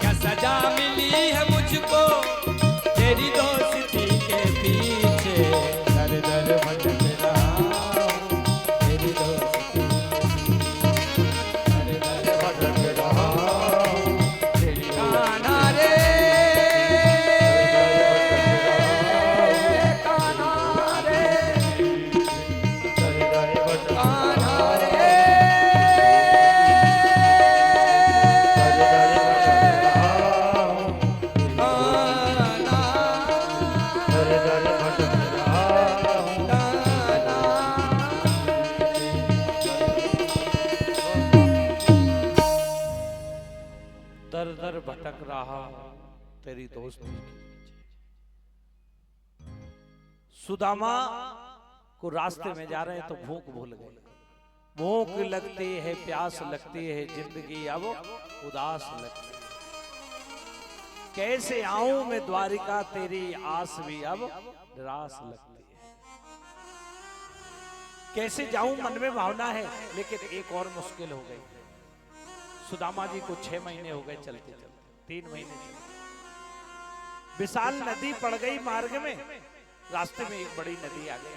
क्या सजा मिली है मुझको तेरी दोस्ती के पीछे, दर दर भटक रहा हूँ, तेरी दोस्ती दर दर भटक रहा हूँ, तेरी कान्हा रे, कान्हा रे, दर दर भटक कान्हा रे, दर दर भटक रहा हूँ, कान्हा, दर दर भटक रहा हूँ। कान्हा। दर दर भटक रहा हूं, तेरी दोस्ती के पीछे। सुदामा को रास्ते में जा रहे हैं तो भूख भूल गए। भूख लगती है, प्यास लगती है, जिंदगी अब उदास लगती है। कैसे आऊं मैं द्वारिका, तेरी आस भी अब निराश लगती है। कैसे जाऊं मन में भावना है, लेकिन एक और मुश्किल हो गई। सुदामा जी को 6 महीने हो गए चलते चलते, 3 महीने चलते। विशाल नदी पड़ गई मार्ग में, रास्ते में एक बड़ी नदी आ गई।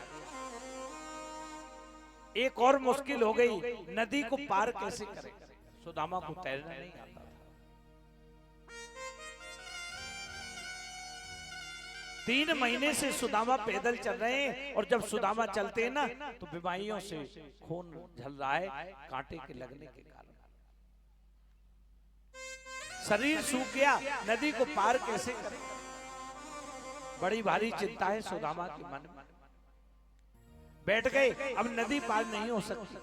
एक और मुश्किल हो गई, नदी को पार कैसे करें। सुदामा को तैरना नहीं आता था। 3 महीने से सुदामा पैदल चल रहे हैं, और जब सुदामा चलते हैं ना तो बीमारियों से खून झल रहा है, कांटे के लगने के कारण शरीर सूख गया। नदी को पार कैसे करें, बड़ी भारी चिंता है सुदामा के मन में। बैठ गए, अब नदी पार नहीं हो सकती।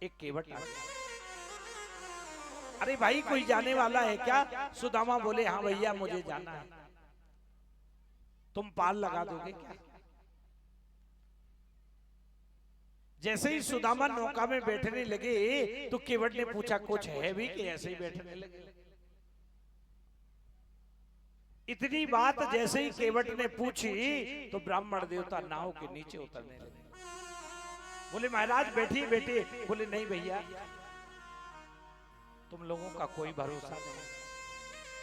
एक केवट आ गया, अरे भाई कोई जाने वाला है क्या? सुदामा बोले हाँ भैया मुझे जाना है, तुम पार लगा दोगे क्या? जैसे ही सुदामा नौका में बैठने लगे तो केवट ने पूछा कुछ है भी कि ऐसे ही बैठने लगे? इतनी बात जैसे ही केवट ने पूछी तो ब्राह्मण देवता नाव के नीचे उतरने लगे। बोले महाराज बैठिए बैठिए। बोले नहीं भैया, तुम लोगों का कोई भरोसा नहीं।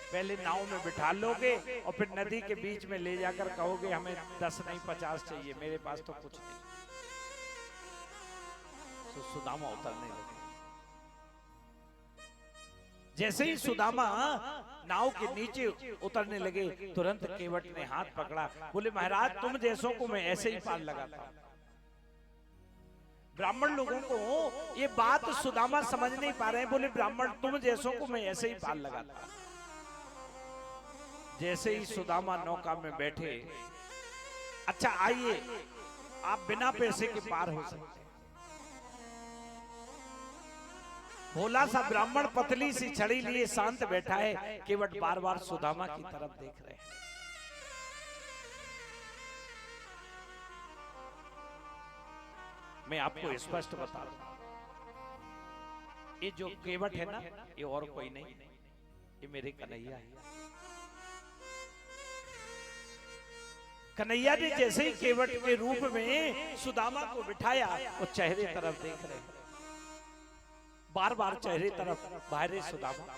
पहले नाव में बिठा लोगे और फिर नदी के बीच में ले जाकर कहोगे हमें 10 नहीं 50 चाहिए, मेरे पास तो कुछ नहीं। तो सुदामा उतरने लगे। जैसे ही सुदामा नाव के नीचे उतरने लगे, तुरंत केवट ने हाथ पकड़ा। बोले महाराज तुम जैसों को मैं ऐसे ही पार लगाता हूं। ब्राह्मण लोगों को ये बात सुदामा समझ नहीं पा रहे हैं। बोले ब्राह्मण तुम जैसों को मैं ऐसे ही पार लगाता हूं। जैसे ही सुदामा नौका में बैठे, अच्छा आइए आप बिना पैसे के पार हो सकते। भोला सा ब्राह्मण पतली सी छड़ी लिए शांत बैठा है। केवट बार बार सुदामा की तरफ देख रहे हैं। मैं आपको स्पष्ट बता दूं, ये जो केवट है ना, ये और कोई नहीं, ये मेरे कन्हैया है। कन्हैया ने जैसे ही केवट के रूप में सुदामा को बिठाया, वो चेहरे तरफ देख रहे हैं। बार बार चेहरे तरफ बाहरे सुदामा।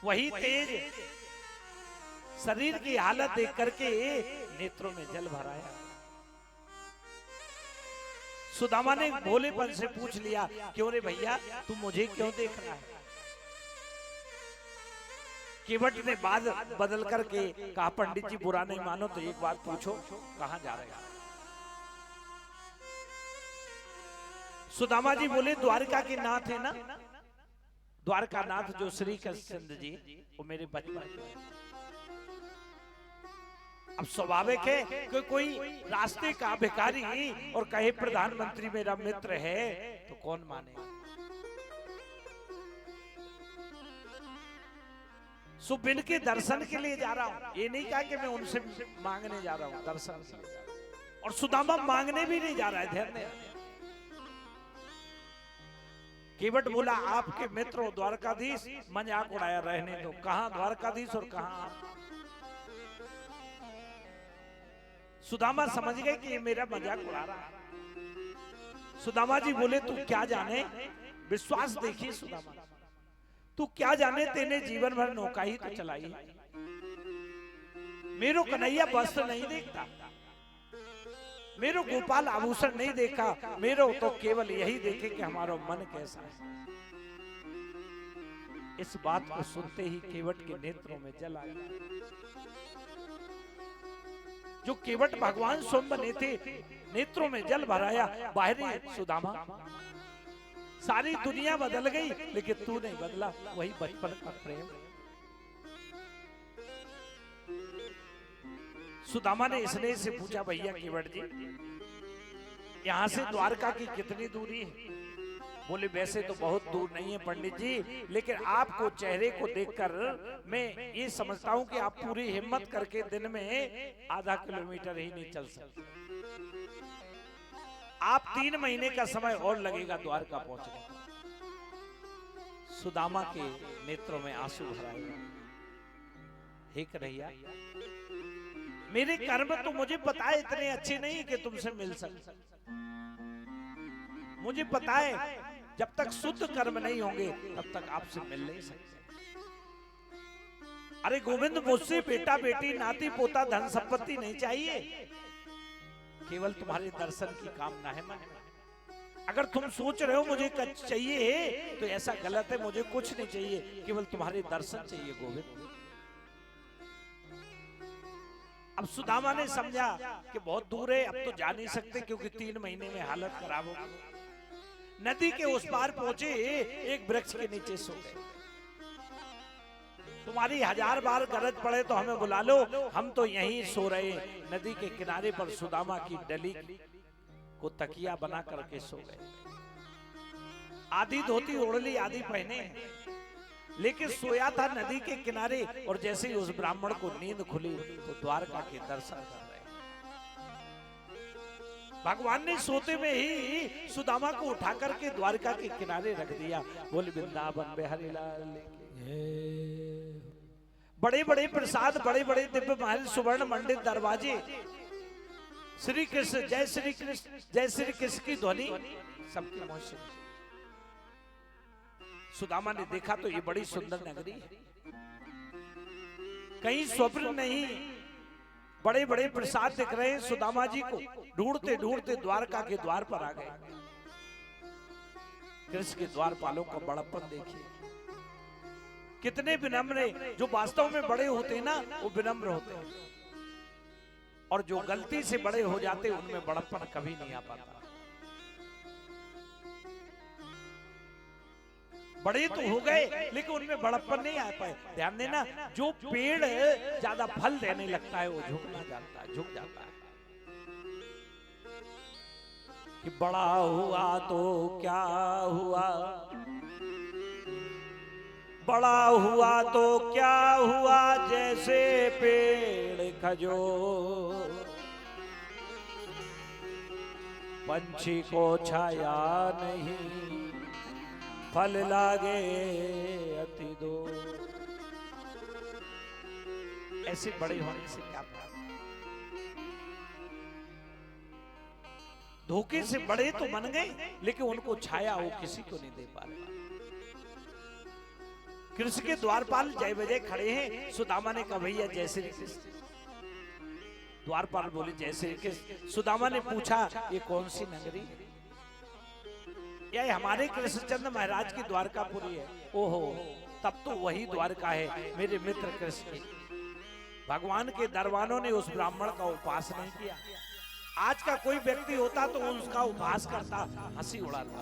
वही तेज शरीर की हालत देख करके नेत्रों में जल भर आया। सुदामा ने भोलेपन से पूछ लिया, क्यों रे भैया तू मुझे क्यों देख रहा है? केवट ने बात बदल करके कहा, पंडित जी बुरा नहीं मानो तो एक बात पूछो, कहां जा रहे हैं? सुदामा जी बोले द्वारका के नाथ है ना, द्वारका नाथ जो श्री कृष्ण जी, वो मेरे बचपन के। अब स्वाभाविक है कि कोई रास्ते का भिखारी और कहे प्रधानमंत्री मेरा मित्र है तो कौन माने। सो बिन के दर्शन के लिए जा रहा हूं, ये नहीं कहा कि मैं उनसे मांगने जा रहा हूं, दर्शन के लिए। और सुदामा मांगने भी नहीं जा रहा है, ध्यान दें। केवट बोला आपके मित्र हो द्वारकाधीश, मजाक उड़ाया, रहने दो। कहां द्वारकाधीश और कहां आप? सुदामा समझ गए कि ये मेरा मजाक उड़ा रहा है। सुदामा जी बोले तू क्या जाने, विश्वास देखिए सुदामा, तू क्या जाने तेने जीवन भर नौका ही तो चलाई है। मेरो कन्हैया वस्त्र नहीं देखता, मेरो गोपाल आभूषण नहीं देखा, मेरो तो केवल यही देखे कि हमारा मन कैसा है। इस बात को सुनते ही केवट के नेत्रों में जल आया। जो केवट भगवान स्वयं बने थे, नेत्रों में जल भराया। बाहरी सुदामा, सारी दुनिया बदल गई लेकिन तू नहीं बदला, वही बचपन का प्रेम। सुदामा ने स्नेह से पूछा, भैया केवट जी यहां से द्वारका की कितनी दूरी है? बोले वैसे तो बहुत दूर नहीं है पंडित जी, लेकिन आपको चेहरे को देखकर मैं ये समझता हूं कि आप पूरी हिम्मत करके दिन में आधा किलोमीटर ही नहीं चल सकते। आप 3 महीने का समय और लगेगा द्वारका पहुंचने का। सुदामा के नेत्रों में आंसू भराएगा। हे कन्हैया, मेरे कर्म तो मुझे पता है इतने अच्छे नहीं कि तुमसे मिल सकते। मुझे पता है जब तक शुद्ध कर्म नहीं होंगे तब तक आपसे मिल नहीं सकते। अरे गोविंद, मुझसे बेटा बेटी नाती पोता धन संपत्ति नहीं चाहिए, केवल तुम्हारे दर्शन की कामना है मन में। अगर तुम सोच रहे हो मुझे कुछ चाहिए तो ऐसा गलत है। मुझे कुछ नहीं चाहिए, केवल तुम्हारे दर्शन चाहिए गोविंद। अब सुदामा ने समझा कि बहुत दूर है, अब तो जा नहीं सकते क्योंकि 3 महीने में हालत खराब हो गई। नदी के उस पार पहुंचे, एक वृक्ष के नीचे सो गए। तुम्हारी 1000 बार गरज पड़े तो हमें बुला लो, हम तो यहीं सो रहे हैं। नदी के किनारे पर सुदामा की डली को तकिया बना करके सो गए। आधी धोती ओढ़ ली, आधी पहने, लेकिन सोया था नदी के किनारे। और जैसे ही उस ब्राह्मण को नींद खुली तो द्वारका के दर्शन कर रहे। भगवान ने सोते में ही सुदामा को उठा करके द्वारका के किनारे रख दिया। बोल वृंदावन बिहारी लाल की। बड़े बड़े प्रसाद, बड़े बड़े दिव्य महल, सुवर्ण मंडित दरवाजे, श्री कृष्ण जय श्री कृष्ण जय श्री कृष्ण की ध्वनि सबके मुंह से। सुदामा ने देखा तो ये बड़ी सुंदर नगरी है, कहीं स्वप्न नहीं। बड़े बड़े प्रसाद दिख रहे हैं। सुदामा जी को ढूंढते ढूंढते द्वारका के द्वार पर आ गए। कृष्ण के द्वारपालों का बड़प्पन देखिए, कितने विनम्र। जो वास्तव में बड़े होते हैं ना, वो विनम्र होते हैं, और जो गलती से बड़े हो जाते हैं उनमें बड़प्पन कभी नहीं आ पाता। बड़े तो हो गए लेकिन उनमें बड़प्पन नहीं आ पाए। ध्यान देना, जो पेड़ ज्यादा फल देने लगता है वो झुकना जानता है, झुक जाता है। कि बड़ा हुआ तो क्या हुआ, बड़ा हुआ तो क्या हुआ, जैसे पेड़ खजूर, पंछी को छाया नहीं, फल लागे अति दूर। ऐसे बड़े होने से क्या बात। धोखे से बड़े तो बन गए लेकिन उनको छाया वो किसी को नहीं दे पा रहे। कृष्ण के द्वारपाल जय बजय खड़े हैं। सुदामा ने कहा भैया जय श्री कृष्ण। द्वारपाल बोले जय श्री कृष्ण। सुदामा ने पूछा ये कौन सी नगरी है? यह हमारे कृष्णचंद्र महाराज की द्वारकापुरी है। ओहो, तब तो वही द्वारका है मेरे मित्र कृष्ण की। भगवान के दरबारों ने उस ब्राह्मण का उपवास नहीं किया। आज का कोई व्यक्ति होता तो उसका उपवास करता, हंसी उड़ाता।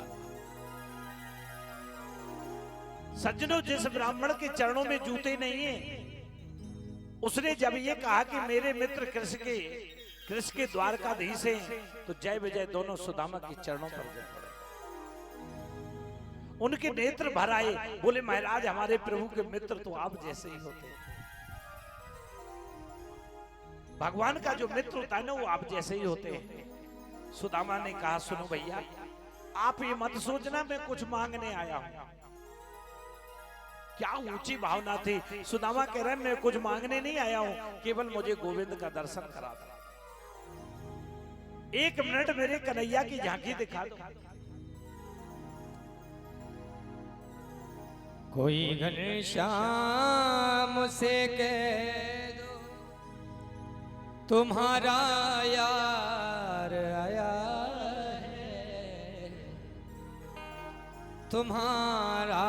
सज्जनों, जिस ब्राह्मण के चरणों में जूते नहीं है, उसने जब ये कहा कि मेरे मित्र कृष्ण के द्वारकाधीश हैं, तो जय विजय दोनों सुदामा के चरणों पर गिर पड़े। उनके नेत्र भर आए। बोले महाराज, हमारे प्रभु के मित्र तो आप जैसे ही होते हैं। भगवान का जो मित्र होता है ना, वो आप जैसे ही होते हैं। सुदामा ने कहा सुनो भैया, आप ये मत सोचना मैं कुछ मांगने आया हूं। क्या ऊंची भावना थी। सुदामा कह रहे मैं कुछ मांगने नहीं आया हूं, केवल मुझे गोविंद का दर्शन करा दो। 1 मिनट मेरे कन्हैया की झांकी दिखा दो। कोई घनश्याम से कह दो तुम्हारा यार आया है, तुम्हारा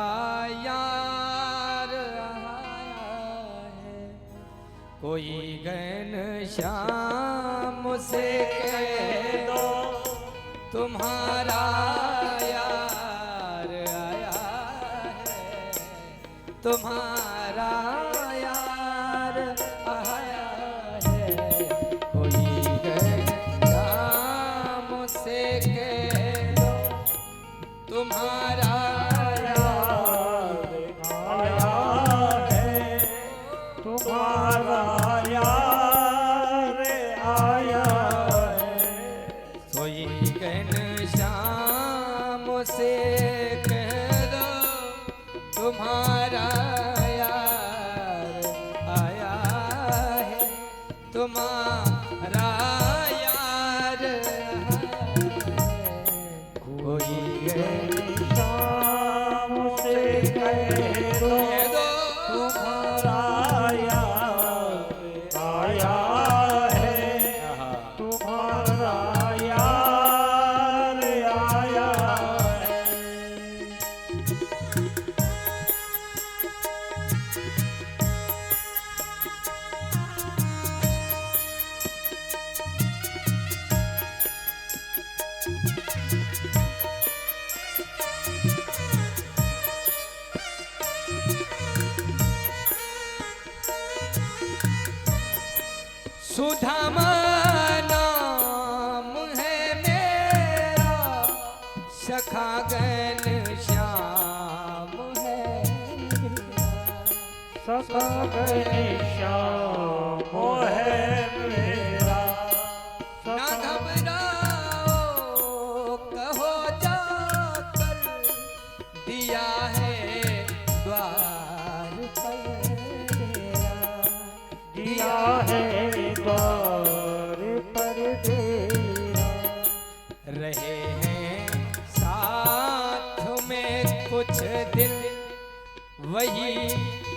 यार आया है। कोई घनश्याम से कह दो तुम्हारा यार आया है, तुम्हारा यार आया है। कोई घनश्याम से कह दो तुम्हारा यार आया है, तुम्हारा यार आया है। कोई घनश्याम से कह दो तुम्हारा यार आया है, तुम्हारा यार कोई घनश्याम से कह दो तुम्हारा यार आया है, तुम्हारा यार आया है। सुधामा नाम है मेरा, सखा घनश्याम है मेरा। सखा घनश्याम है मेरा, ना घबराओ कहो जाकर, दिया है द्वार पर डेरा। दिया है द्वार पर डेरा। रहे हैं साथ में कुछ दिन, वही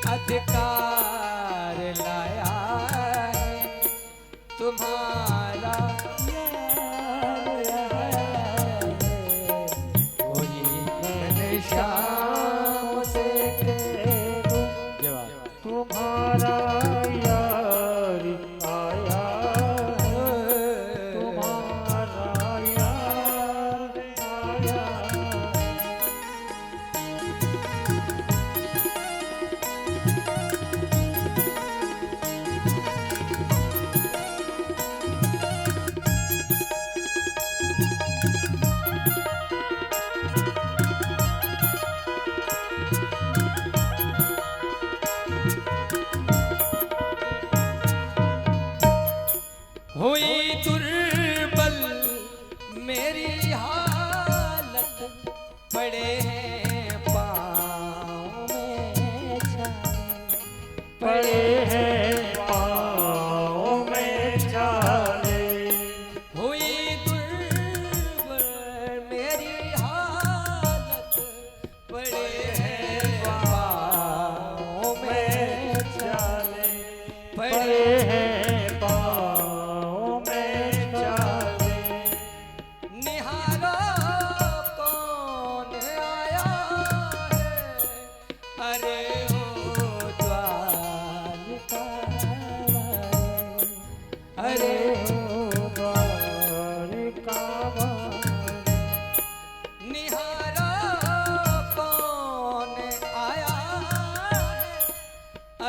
अधिकार लाया है, तुम्हारा यार आया है। कोई घनश्याम से कह दो तुम्हारा यार आया है, तुम्हारा यार आया है। हुई दुर्बल मेरी हालत, पड़े हैं पाँव में छाले, पड़े हैं पाँव में छाले। हुई दुर्बल मेरी हालत, पड़े हैं पाँव में छाले पड़े पड़े हैं पाँव में छाले। निहारो कौन आया है, अरे ओ द्वारका वाले, अरे ओ द्वारका वाले। निहारो कौन आया है,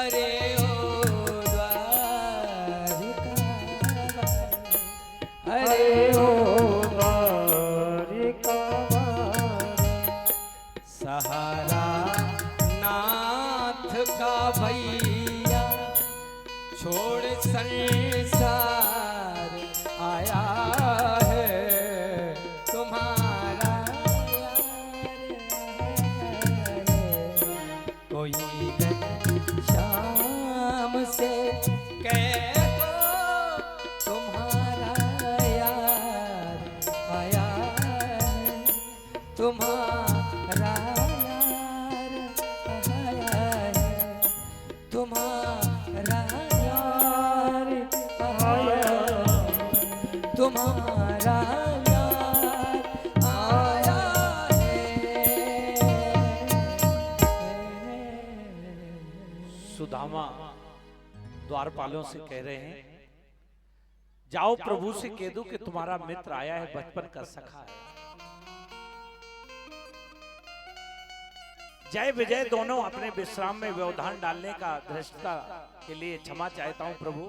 अरे ओ द्वारका वाले, अरे ओ द्वारका वाले। सहारा नाथ का भैया, छोड़ संसार आया है, तुम्हारा यार है। कोई घनश्याम से कह दो तुम्हारा यार आया है, तुम्हारा यार आया है, तुम्हारा यार आया है, तुम्हारा यार आया है। सुदामा द्वारपालों से कह रहे हैं, जाओ प्रभु से कह दो कि तुम्हारा मित्र आया है, बचपन का सखा है। जय विजय दोनों अपने विश्राम में व्यवधान डालने का धृष्टता के लिए क्षमा चाहता हूं प्रभु।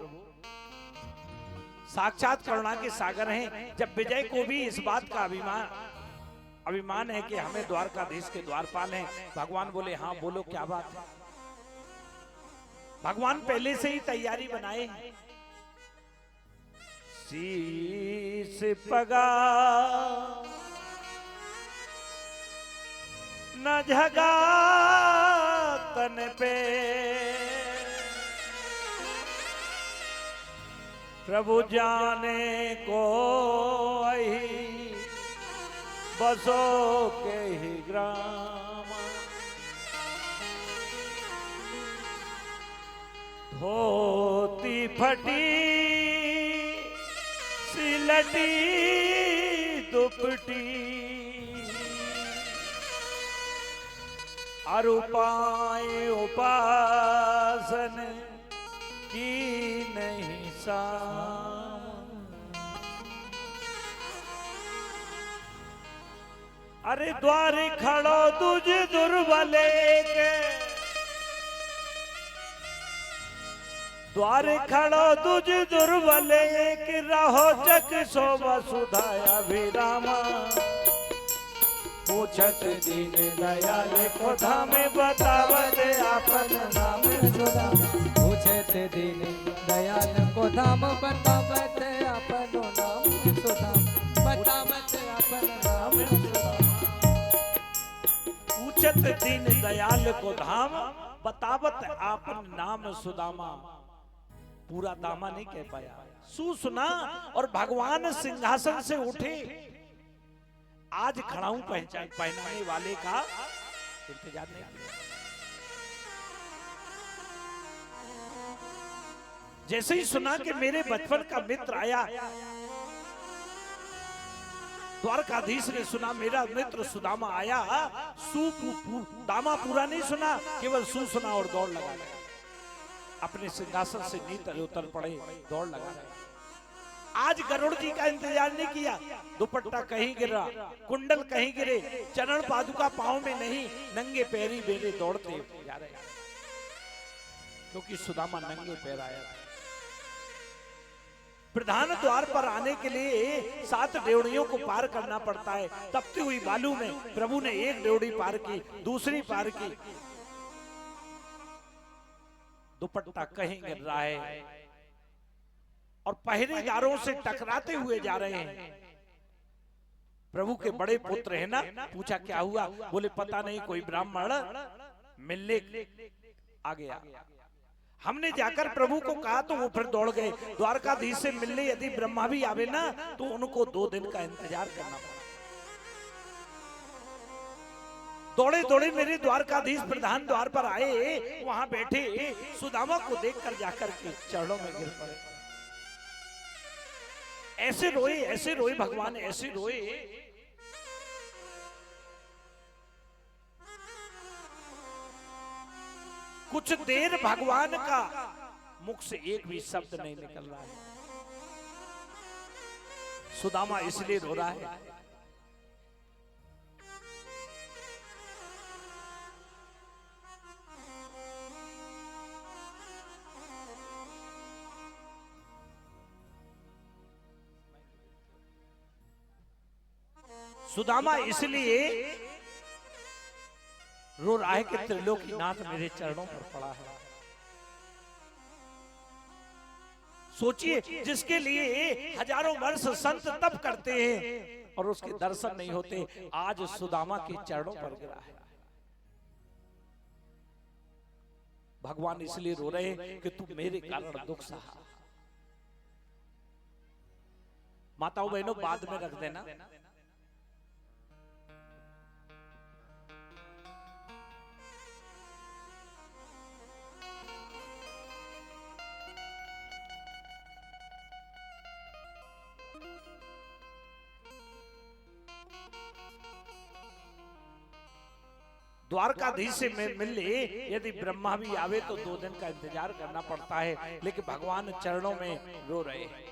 साक्षात करुणा के सागर हैं। जब विजय को भी इस बात का अभिमान है कि हमें द्वारकाधीश के द्वारपाल हैं, भगवान बोले हाँ बोलो क्या बात है। भगवान पहले से ही तैयारी बनाए हैं। शीस पगा न झगा तन पे, प्रभु जाने को ही बसो के ही ग्राम, धोती फटी सिलटी दुपटी, और उपाय उपासन की नहीं साम, अरे द्वार खड़ो तुझ दुर्बले के, द्वार खड़ो तुझ दुर्बले के, रहो जग सो वसुधाया विरामा, पूछत दीन दयाल को धाम, बतावत आपन नाम सुदामा, पूछत दीन दयाल को धाम, बतावत आपनो नाम सुदाम, बतावत आपन नाम सुदाम। पूछत दीन दयाल को धाम, बतावत आपन नाम सुदामा। पूरा दामा नहीं कह पाया, सुना और भगवान सिंहासन से उठे। आज खड़ा हूं पहचान पहनाने वाले का इंतजार नहीं किया। जैसे ही सुना कि मेरे बचपन का मित्र आया, द्वारकाधीश ने सुना मेरा मित्र सुदामा आया, दामा पूरा नहीं सुना, केवल सुना और दौड़ लगा, अपने सिंहासन से नीचे उतर पड़े, दौड़ लगा। आज गरुड़ जी का इंतजार नहीं किया, दुपट्टा कहीं गिरा, कुंडल कहीं गिरे, चरण पादुका पांव में नहीं, नंगे पैरी मेरे दौड़ते जा रहे, क्योंकि सुदामा नंगे पैर आया था। प्रधान द्वार पर आने के लिए 7 ड्योढ़ियों को पार करना पड़ता है। तपती हुई बालू में प्रभु ने एक ड्योढ़ी पार की, दूसरी पार की, दुपट्टा कहीं गिर रहा है और पहरेदारों से टकराते हुए जा रहे हैं। प्रभु के बड़े पुत्र है ना, पूछा क्या हुआ, बोले पता नहीं, कोई ब्राह्मण मिलने आ गया। हमने जाकर प्रभु को कहा तो वो फिर दौड़ गए। द्वारकाधीश से मिलने यदि ब्रह्मा भी आवे ना तो उनको 2 दिन का इंतजार करना पड़ा। दौड़े दौड़े मेरे द्वारकाधीश प्रधान द्वार पर आए, वहां बैठे सुदामा को देखकर जाकर के चरणों में गिर पड़े। ऐसे रोए भगवान, ऐसे रोए। कुछ देर भगवान का मुख से एक भी शब्द नहीं निकल रहा है। सुदामा इसलिए रो रहा है, सुदामा इसलिए रो रहा है कि त्रिलोकीनाथ मेरे चरणों पर पड़ा है। सोचिए, जिसके लिए हजारों वर्ष संत तप करते हैं और उसके दर्शन नहीं होते, आज सुदामा के चरणों पर गिरा है। भगवान इसलिए रो रहे हैं कि तू मेरे कारण दुख सहा। माताओं बहनों, बाद में रख देना। द्वारकाधीश से मिलने यदि ब्रह्मा भी आवे तो 2 दिन का इंतजार करना पड़ता है, लेकिन भगवान चरणों में रो रहे हैं।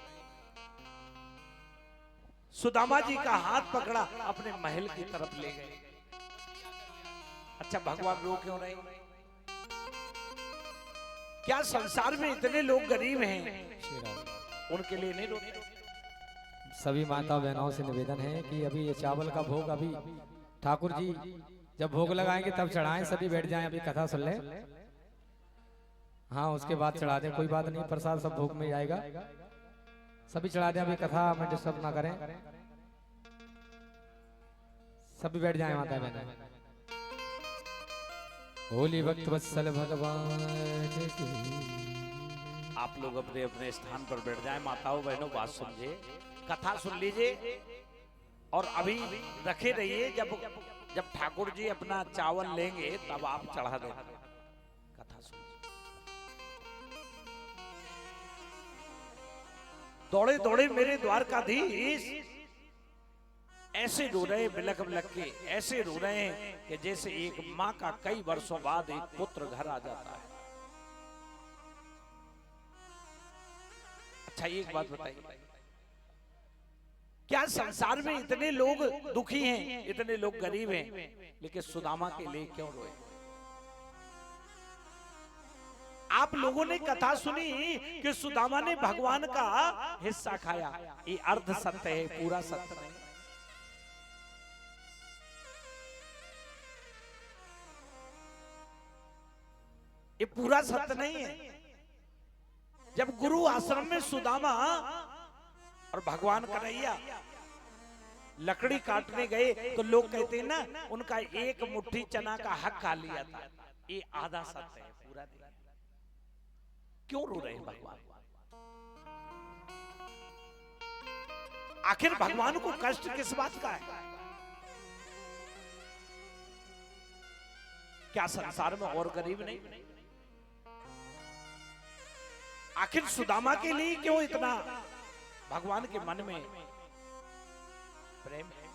सुदामा जी का हाथ पकड़ा, अपने महल की तरफ ले गए। अच्छा, भगवान रो क्यों रहे? क्या संसार में इतने लोग गरीब हैं, उनके लिए नहीं रोते? सभी माता बहनों से निवेदन है कि अभी ये चावल का भोग अभी ठाकुर जी जब भोग लगाएंगे तब चढ़ाएं, सभी बैठ जाएं, अभी कथा सुन ले। हाँ, उसके बाद चढ़ा दें, कोई बात नहीं, प्रसाद सब भोग में जाएगा। सभी चढ़ा दें, अभी कथा में डिस्टर्ब ना करें, सभी बैठ जाएं माता बहन। होली भक्त वत्सल भगवान की। आप लोग अपने अपने स्थान पर बैठ जाएं। माताओं बहनों बात समझे, कथा सुन लीजिए और अभी रखे रहिए। जब ठाकुर जी अपना चावल लेंगे तब आप चढ़ा देना। कथा सुन। दौड़े दौड़े मेरे द्वारकाधीश ऐसे रो रहे, बिलख बिलख के ऐसे रो रहे हैं कि जैसे एक माँ का कई वर्षों बाद एक पुत्र घर आ जाता है। अच्छा एक बात बताइए, क्या संसार में इतने लोग दुखी हैं, इतने लोग गरीब हैं, लेकिन सुदामा के लिए क्यों रोए? आप लोगों ने कथा सुनी कि सुदामा ने भगवान का हिस्सा खाया। ये अर्ध सत्य है, पूरा सत्य नहीं। ये पूरा सत्य नहीं है। जब गुरु आश्रम में सुदामा और भगवान कन्हैया लकड़ी काटने गए तो लोग कहते हैं ना, उनका एक मुट्ठी चना का हक खा लिया था। ये आधा सत्य है, पूरा नहीं। क्यों रो रहे हैं भगवान? आखिर भगवान को कष्ट किस बात का है? क्या संसार में और गरीब नहीं? आखिर सुदामा के लिए क्यों इतना भगवान के मन में प्रेम है?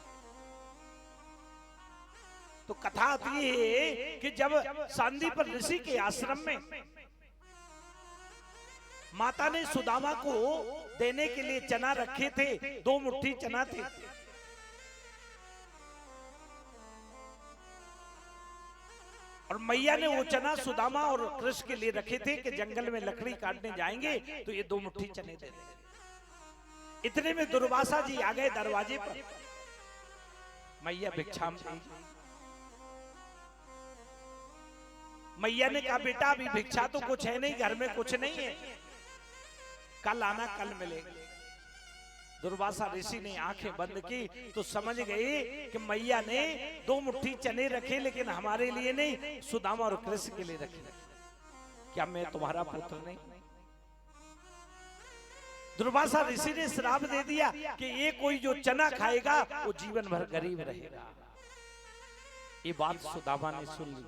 तो कथा आती है कि जब सांदीपन ऋषि के आश्रम में माता ने सुदामा को देने के लिए चना रखे थे, 2 मुट्ठी चना थे। और मैया ने वो चना सुदामा और कृष्ण के लिए रखे थे कि जंगल में लकड़ी काटने जाएंगे तो ये 2 मुट्ठी चने दे देंगे। इतने में दुर्वासा जी आ गए दरवाजे पर। मैया भिक्षाम थी। मैया ने कहा, बेटा अभी भिक्षा तो कुछ है नहीं, घर में कुछ नहीं है, कल आना, कल मिलेगा। दुर्वासा ऋषि ने आंखें बंद की तो समझ गए कि मैया ने 2 मुट्ठी चने रखे, लेकिन हमारे लिए नहीं, सुदामा और कृष्ण के लिए रखे। क्या मैं तुम्हारा पुत्र नहीं? दुर्वासा ऋषि ने श्राप दे दिया कि ये कोई जो चना खाएगा वो जीवन भर गरीब रहेगा। ये बात सुदामा ने सुन ली।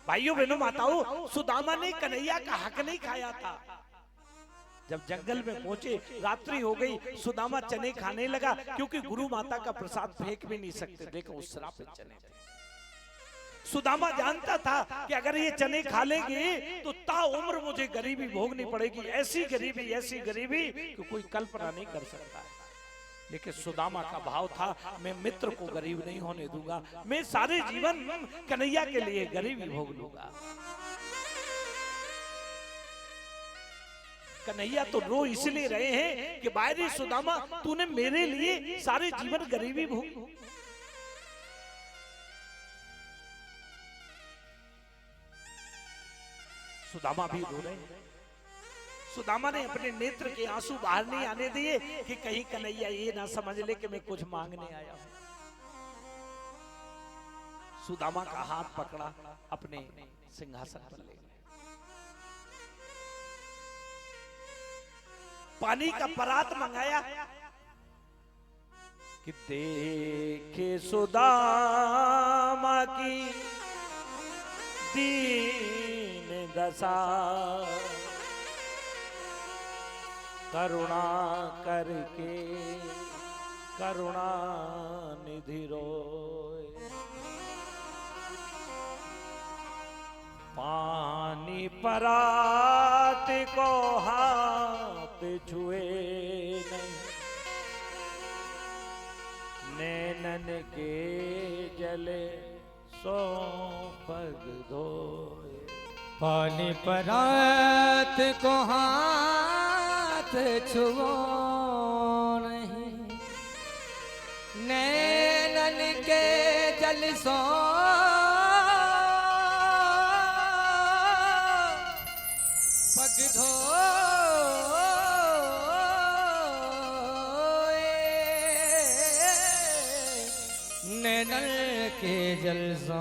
भाइयों बहनों माताओं, सुदामा ने कन्हैया का हक नहीं खाया था। जब जंगल में पहुंचे, रात्रि हो गई, सुदामा चने खाने लगा, क्योंकि गुरु माता का प्रसाद फेंक भी नहीं सकते। देखो उस श्रापित चने थे। सुदामा जानता था कि अगर ये चने खा लेंगे तो ताउम्र मुझे गरीबी भोगनी पड़ेगी, ऐसी गरीबी कि कोई कल्पना नहीं कर सकता है। लेकिन सुदामा का भाव था, मैं मित्र को गरीब नहीं होने दूंगा, मैं सारे जीवन कन्हैया के लिए गरीबी भोग लूंगा। कन्हैया तो रो इसलिए रहे हैं कि बायरे सुदामा, तूने मेरे लिए सारे जीवन गरीबी भोग। सुदामा भी रो रहे हैं। सुदामा ने अपने नेत्र के आंसू बाहर नहीं आने दिए कि कहीं कन्हैया ये ना समझ ले कि मैं कुछ मांगने आया हूं। सुदामा का हाथ पकड़ा, अपने सिंहासन पर ले गए। पानी का परात मंगाया कि देखे सुदामा की दीन दशा, करुणा करके करुणा निधि रोए। पानी परात को हाथ छुए नहीं, नैनन के जले सो पग धोए। पानी परात को हाथ छुओ नहीं, नैनन के जल सो पग धो नैनल के जलसों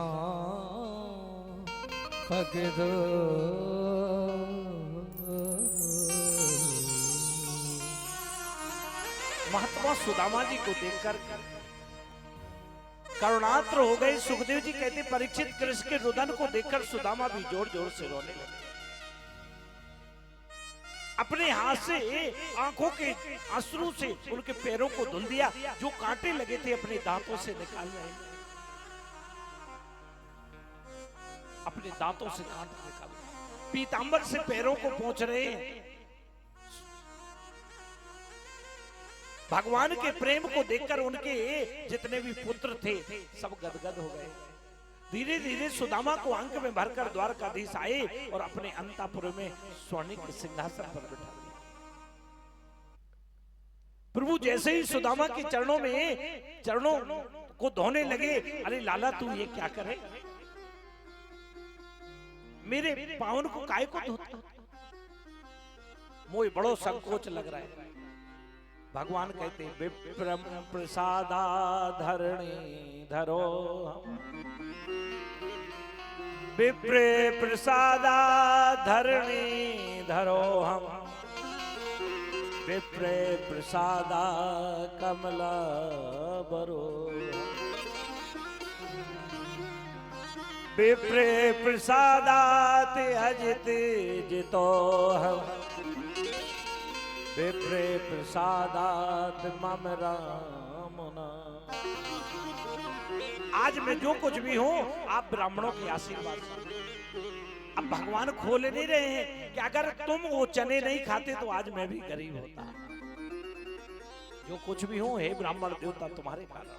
पग दो महात्मा सुदामा जी को देखकर करुणात्र हो गए। सुखदेव जी कहते परीक्षित कृष्ण के रुदन को देखकर सुदामा भी जोर जोर से रोने लगे। अपने हाथ से आंखों के अश्रु से उनके पैरों को धुल दिया, जो कांटे लगे थे अपने दांतों से निकाल रहे, अपने दांतों से कांटे निकाल, पीतांबर से पैरों को पोंछ रहे हैं। भगवान के प्रेम को देखकर उनके जितने भी पुत्र थे सब गदगद हो गए। धीरे धीरे सुदामा को अंक में भरकर द्वारकाधीश आए और अपने अंतापुर में स्वर्ण के सिंहासन पर बिठा दिया। प्रभु जैसे ही सुदामा के चरणों को धोने लगे, अरे लाला तू ये क्या करे, मेरे पावन को काय को धोता, मोह बड़ो संकोच लग रहा है। भगवान कहते विप्रम प्रसादा धरणी धरो, विप्र प्रसादा धरणी धरो हम, विप्र प्रसादा कमला बरो, विप्र प्रसादात अजित जितो हम, विप्र प्रसादात मम रामना। आज मैं जो कुछ भी हूं आप ब्राह्मणों की आशीर्वाद से। अब भगवान खोल नहीं रहे हैं कि अगर तुम वो चने नहीं खाते तो आज मैं भी गरीब होता। जो कुछ भी हूं हे ब्राह्मण देवता तुम्हारे कारण।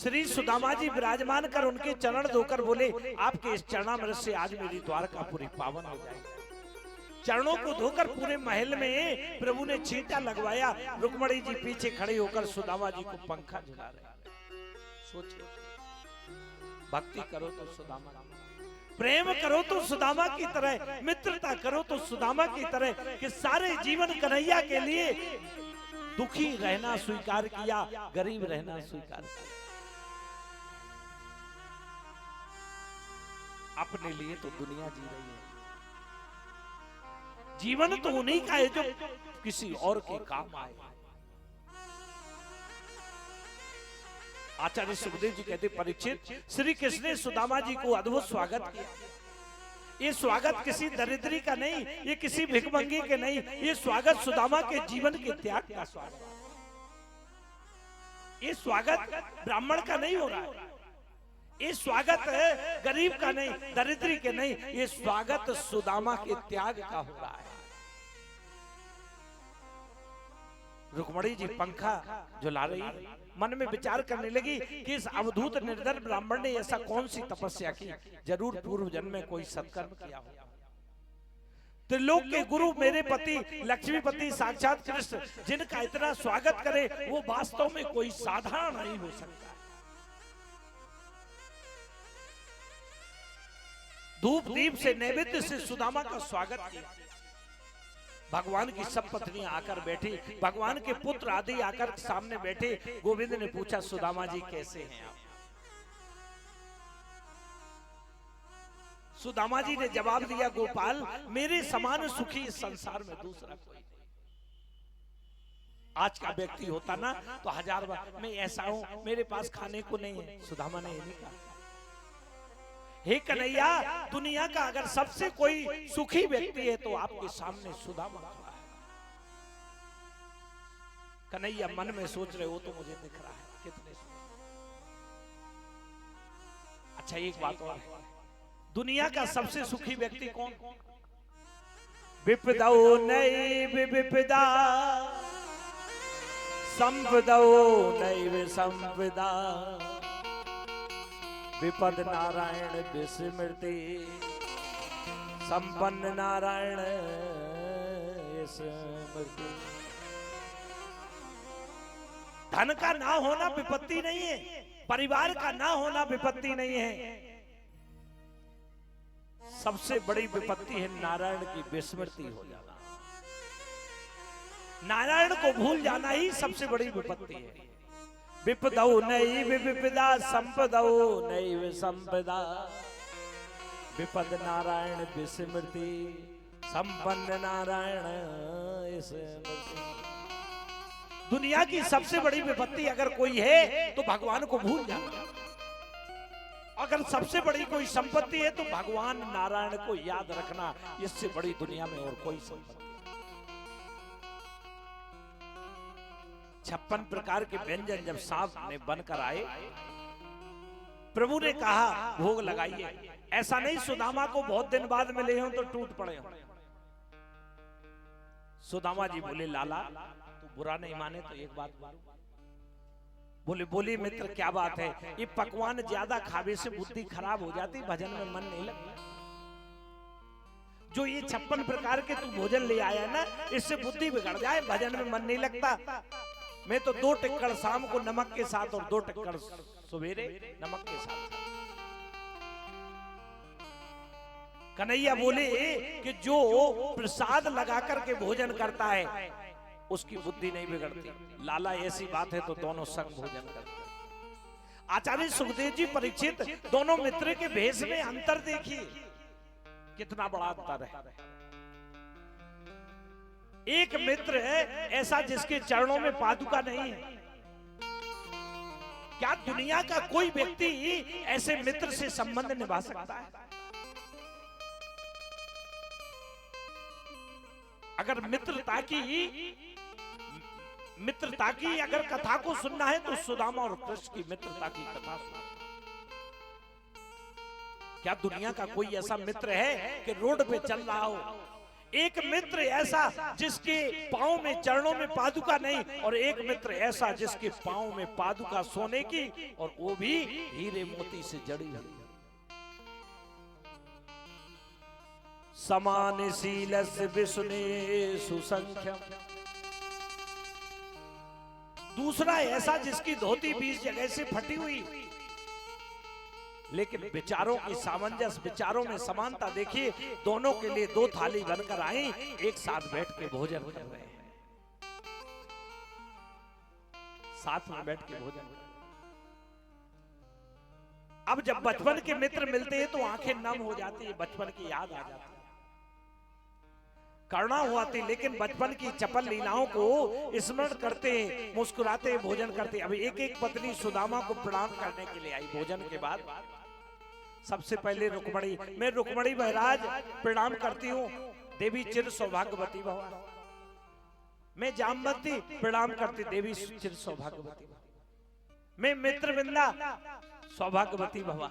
श्री सुदामा जी विराजमान कर उनके चरण धोकर बोले आपके इस चरणामृत से आज मेरी द्वारका पूरी पावन हो जाएगी। चरणों को धोकर पूरे महल में प्रभु ने छींटा लगवाया। रुक्मणी जी पीछे खड़े होकर सुदामा जी को पंखा झुला रहे। सोचिए, भक्ति करो तो सुदामा, प्रेम करो तो सुदामा की तरह, मित्रता करो तो सुदामा की तरह, कि सारे जीवन कन्हैया के लिए दुखी रहना स्वीकार किया, गरीब रहना स्वीकार किया। अपने लिए तो दुनिया जी रही है, जीवन तो उन्हीं का है जो किसी और के काम आए। आचार्य सुखदेव जी कहते परीक्षित, श्री कृष्ण ने सुदामा जी को अद्भुत स्वागत किया। ये स्वागत किसी दरिद्री का नहीं, ये किसी भिखमंगी के नहीं, ये स्वागत सुदामा के जीवन के त्याग का स्वागत। ये स्वागत ब्राह्मण का नहीं हो रहा है, ये स्वागत गरीब का नहीं, दरिद्री के नहीं, ये स्वागत सुदामा के त्याग का हो रहा है। रुक्मणी जी पंखा झुला रही, मन में विचार करने लगी कि इस अवधूत निर्धन ब्राह्मण ने ऐसा कौन सी तपस्या की, जरूर पूर्व जन्म में कोई सत्कर्म किया होगा। त्रिलोक के गुरु मेरे पति लक्ष्मीपति साक्षात कृष्ण जिनका इतना स्वागत करे, वो वास्तव में कोई साधारण नहीं हो सकता। धूप दीप से नैवेद्य से सुदामा का स्वागत किया। भगवान की सब पत्नियां आकर बैठी, भगवान के पुत्र आदि आकर सामने बैठे। गोविंद ने पूछा सुदामा जी कैसे हैं आप? सुदामा जी ने जवाब दिया, गोपाल मेरे समान सुखी इस संसार में दूसरा कोई नहीं। आज का व्यक्ति होता ना तो हजार बार मैं ऐसा हूं, मेरे पास खाने को नहीं है। सुदामा ने ये नहीं कहा। हे कन्हैया, दुनिया का अगर सबसे कोई सुखी व्यक्ति है तो आपके सामने सुदामा खड़ा है। कन्हैया मन में सोच रहे हो तो मुझे दिख रहा है कितने अच्छा। एक बात और है, दुनिया का सबसे सुखी व्यक्ति कौन? विपदो नैव विपदा संपदो नैव संपदा, विपद नारायण विस्मृति संपन्न नारायण स्मृति। धन का ना होना विपत्ति नहीं है, परिवार का ना होना विपत्ति नहीं है। सबसे बड़ी विपत्ति है नारायण की विस्मृति हो जाना। नारायण को भूल जाना ही सबसे बड़ी विपत्ति है। विपदौ नैव विपदा संपदौ नैव संपदा विपद नारायण विस्मृति संपन्न नारायण स्मृति। दुनिया की सबसे बड़ी विपत्ति अगर कोई है तो भगवान को भूल जाना। अगर सबसे बड़ी कोई संपत्ति है तो भगवान नारायण को याद रखना। इससे बड़ी दुनिया में और कोई संपत्ति नहीं। 56 प्रकार के व्यंजन जब सामने बनकर आए, प्रभु ने कहा भोग लगाइए। ऐसा नहीं सुदामा को बहुत दिन बाद मिले हो तो टूट पड़े हो। सुदामा जी बोले लाला तू बुरा नहीं माने तो एक बात बोले बोली मित्र क्या बात है? ये पकवान ज्यादा खावे से बुद्धि खराब हो जाती, भजन में मन नहीं लगता। जो ये 56 प्रकार के तू भोजन ले आया ना, इससे बुद्धि बिगड़ जाए, भजन में मन नहीं लगता। मैं तो 2 टिक्कड़ शाम को नमक के साथ और 2 टिक्कड़ सवेरे नमक के साथ। कन्हैया बोले कि जो प्रसाद लगा करके भोजन करता है उसकी बुद्धि नहीं बिगड़ती। लाला ऐसी बात है तो दोनों संग भोजन करते। आचार्य सुखदेव जी परीक्षित दोनों मित्र के भेष में अंतर देखिए, कितना बड़ा अंतर है। एक मित्र है ऐसा जिसके चरणों में पादुका नहीं है। क्या दुनिया का कोई व्यक्ति ऐसे मित्र से संबंध निभा सकता है? अगर मित्रता की अगर कथा को सुनना है तो सुदामा और कृष्ण की मित्रता की कथा सुनो। क्या दुनिया का कोई ऐसा मित्र है कि रोड पे चल रहा हो, एक मित्र ऐसा जिसके पांव में चरणों में पादुका नहीं, और एक मित्र ऐसा जिसके पांव में पादुका सोने की और वो भी हीरे मोती से जड़ी हुई। समान शीलस्य विष्णे सुसंख्यम। दूसरा ऐसा जिसकी धोती 20 जगह से फटी हुई, लेकिन विचारों की सामंजस्य, विचारों में समानता देखिए। दोनों के लिए 2 थाली बनकर आई, एक साथ बैठ के भोजन कर रहे हैं, साथ में बैठ के भोजन। अब जब बचपन के मित्र मिलते हैं तो आंखें नम हो जाती है, बचपन की याद आ जाती है। करना हुआ थी, लेकिन बचपन की चपल लीलाओं को स्मरण करते मुस्कुराते भोजन करते। अब एक एक पत्नी सुदामा को प्रणाम करने के लिए आई। भोजन के बाद सबसे पहले रुक्मणी, मैं रुक्मणी महाराज प्रणाम करती हूँ, देवी चिर सौभाग्यवती भवा। मैं जामवती प्रणाम करती, देवी चिर सौभाग्यवती भवा। मैं मित्रविंदा सौभाग्यवती भवा।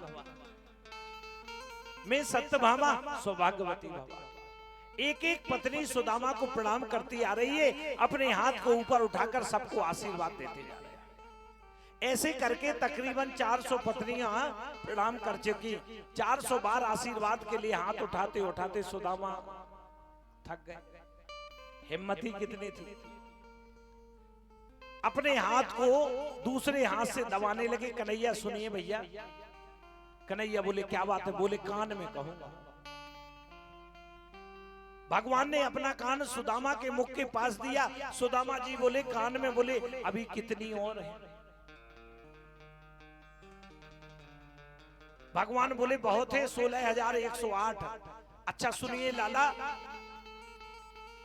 मैं सत्यभामा सौभाग्यवती भवा। एक एक पत्नी सुदामा को प्रणाम करती आ रही है, अपने हाथ को ऊपर उठाकर सबको आशीर्वाद देते जा रहे हैं। ऐसे करके तकरीबन 400 पत्नियां प्रणाम कर चुकी। 400 बार आशीर्वाद के लिए हाथ उठाते उठाते सुदामा थक गए। हिम्मत ही कितनी थी, अपने हाथ को दूसरे हाथ से दबाने लगे। कन्हैया सुनिए भैया। कन्हैया बोले क्या बात है? बोले कान में कहूंगा। भगवान ने अपना कान सुदामा के मुख के पास दिया। सुदामा जी बोले कान में, बोले अभी कितनी और है? भगवान बोले बहुत है, 16,108। अच्छा सुनिए लाला।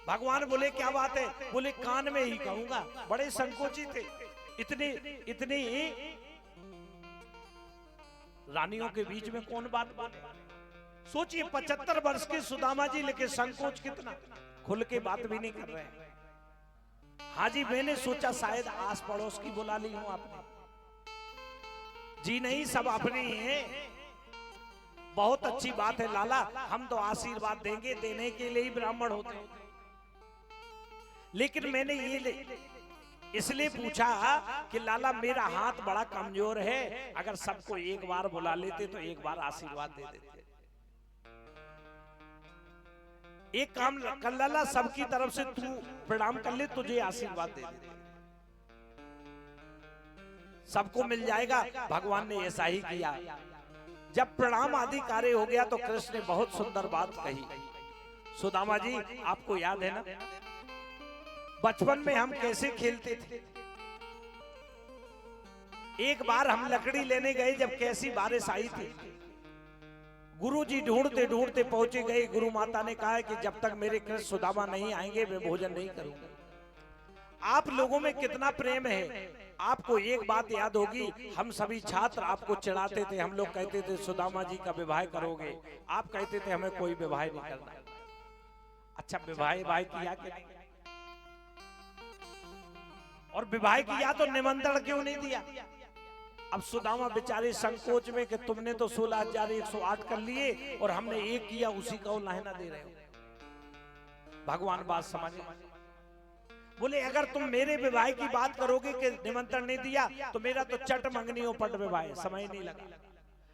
भगवान बोले क्या बात है? बोले कान में ही कहूंगा। बड़े संकोची थे। इतनी रानियों के बीच में कौन बात बोले? सोचिए 75 वर्ष के सुदामा जी, लेकिन संकोच कितना, खुल के बात भी नहीं कर रहे हैं। हाजी मैंने सोचा शायद आस पड़ोस की बुला ली हूं आपने। जी नहीं, सब अपने ही हैं। बहुत अच्छी बात है लाला, हम तो आशीर्वाद देंगे, देने के लिए ही ब्राह्मण होते हैं। लेकिन मैंने ये इसलिए पूछा कि लाला मेरा हाथ बड़ा कमजोर है, अगर सबको एक बार बुला लेते तो एक बार आशीर्वाद दे देते। एक काम कर लाला, सबकी तरफ से तू प्रणाम कर ले, तुझे आशीर्वाद दे दे, सबको मिल जाएगा। भगवान ने ऐसा ही किया। जब प्रणाम आदि कार्य हो गया तो कृष्ण ने बहुत सुंदर बात कही। सुदामा जी आपको याद है ना, बचपन में हम कैसे खेलते थे? एक बार हम लकड़ी लेने गए, जब कैसी बारिश आई थी, गुरुजी ढूंढते ढूंढते पहुंचे गए। गुरु माता ने कहा कि जब तक मेरे कृष्ण सुदामा नहीं आएंगे मैं भोजन नहीं करूंगा। आप लोगों में कितना प्रेम है। आपको एक बात याद होगी, हम सभी छात्र आपको चिढ़ाते थे। हम लोग कहते थे सुदामा जी का विवाह करोगे, आप कहते थे हमें कोई विवाह नहीं करना। अच्छा, विवाह किया कि नहीं? और विवाह किया तो निमंत्रण क्यों नहीं दिया? अब सुदामा बेचारे संकोच में कि तुमने तो 16,108 कर लिए और हमने एक किया, उसी का लाहना दे रहे हो। भगवान बात समझे, बोले अगर तुम मेरे विवाह की बात करोगे कि निमंत्रण नहीं दिया, तो मेरा तो चट मंगनियों पट विवाह, समय नहीं लगा।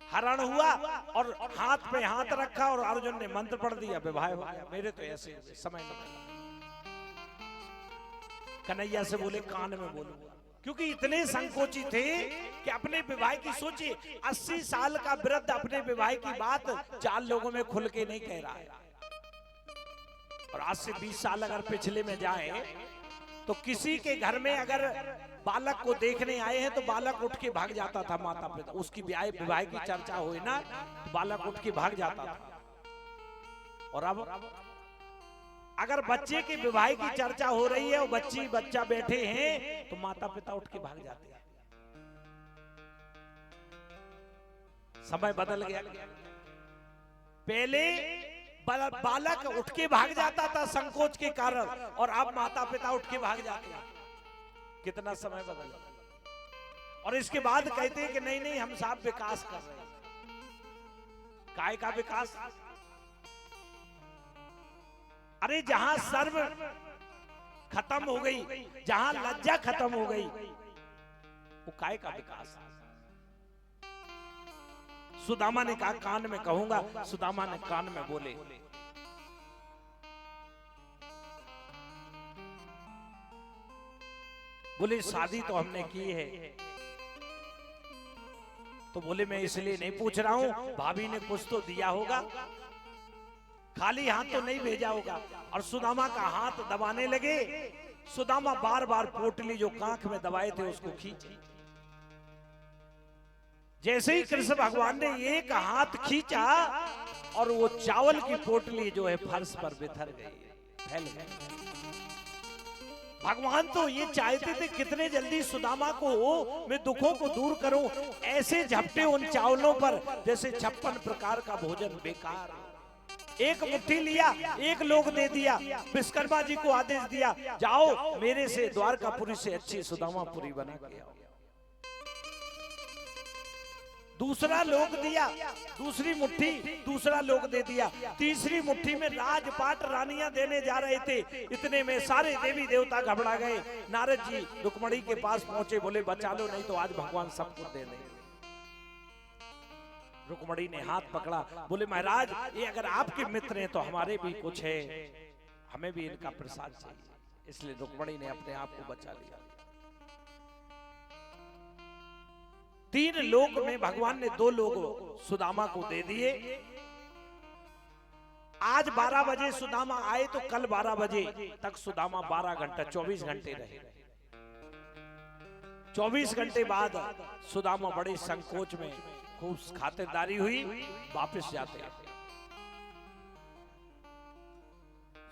हरण हुआ और हाथ पे हाथ रखा और अर्जुन ने मंत्र पढ़ दिया, विवाह हो गया। मेरे तो ऐसे समय नहीं लगा। कन्हैया से बोले कान में बोलूंगा, क्योंकि इतने संकोची थे कि अपने विवाह की सोचिए, 80 साल का वृद्ध अपने विवाह की बात 4 लोगों में खुल के नहीं कह रहा है। और आज से 20 साल अगर पिछले में जाए तो किसी के घर में अगर बालक को देखने आए हैं तो बालक उठ के भाग जाता था माता पिता। उसकी विवाह की चर्चा हुई ना, तो बालक उठ के भाग जाता था। और अब अगर बच्चे के विवाह की चर्चा हो रही है और बच्चा बैठे हैं तो माता पिता उठ के भाग जाते हैं। समय बदल गया। पहले बालक उठ के भाग जाता था संकोच के कारण, और अब माता पिता उठ के भाग जाते हैं। कितना समय बदल गया। और इसके बाद कहते हैं कि नहीं नहीं हम साहब विकास कर रहे हैं। काय का विकास? अरे जहां सर्व खत्म हो गई, जहां लज्जा खत्म हो गई, वो काय का विकास? सुदामा ने कहा कान में कहूंगा। सुदामा ने कान में बोले, बोले शादी तो हमने की है। तो बोले मैं इसलिए नहीं पूछ रहा हूं, भाभी ने कुछ तो दिया होगा, खाली हाथ तो नहीं भेजा होगा। और सुदामा का हाथ दबाने लगे। सुदामा बार बार पोटली जो कांख में दबाए थे उसको खींची। जैसे ही कृष्ण भगवान ने एक हाथ खींचा और वो चावल की पोटली जो है फर्श पर बिखर गई, फैल गई। भगवान तो ये चाहते थे कितने जल्दी सुदामा को मैं दुखों को दूर करूं, ऐसे झपटे उन चावलों पर जैसे 56 प्रकार का भोजन बेकार। एक मुट्ठी लिया, एक लोग दे दिया। विश्वकर्मा जी को आदेश दिया, जाओ मेरे से द्वारकापुरी से अच्छी सुदामापुरी बना के आओ। दूसरा लोग दिया, दूसरी मुट्ठी दूसरा लोग दे दिया। तीसरी मुट्ठी में राजपाट रानियां देने जा रहे थे। इतने में सारे देवी देवता घबरा गए। नारद जी रुक्मणी के पास पहुंचे, बोले बचा लो नहीं तो आज भगवान सब कुछ दे देंगे। रुक्मणी ने हाथ पकड़ा, बोले महाराज ये अगर आपके मित्र हैं तो हमारे भी कुछ है, हमें भी इनका प्रसाद चाहिए। इसलिए रुक्मणी ने अपने आप को बचा लिया। 3 लोक में भगवान ने 2 लोग सुदामा को दे दिए। आज 12 बजे सुदामा आए तो कल 12 बजे तक सुदामा 12 घंटा 24 घंटे रहे। 24 घंटे बाद सुदामा बड़े संकोच में खूब खातिरदारी हुई, वापस जाते हैं।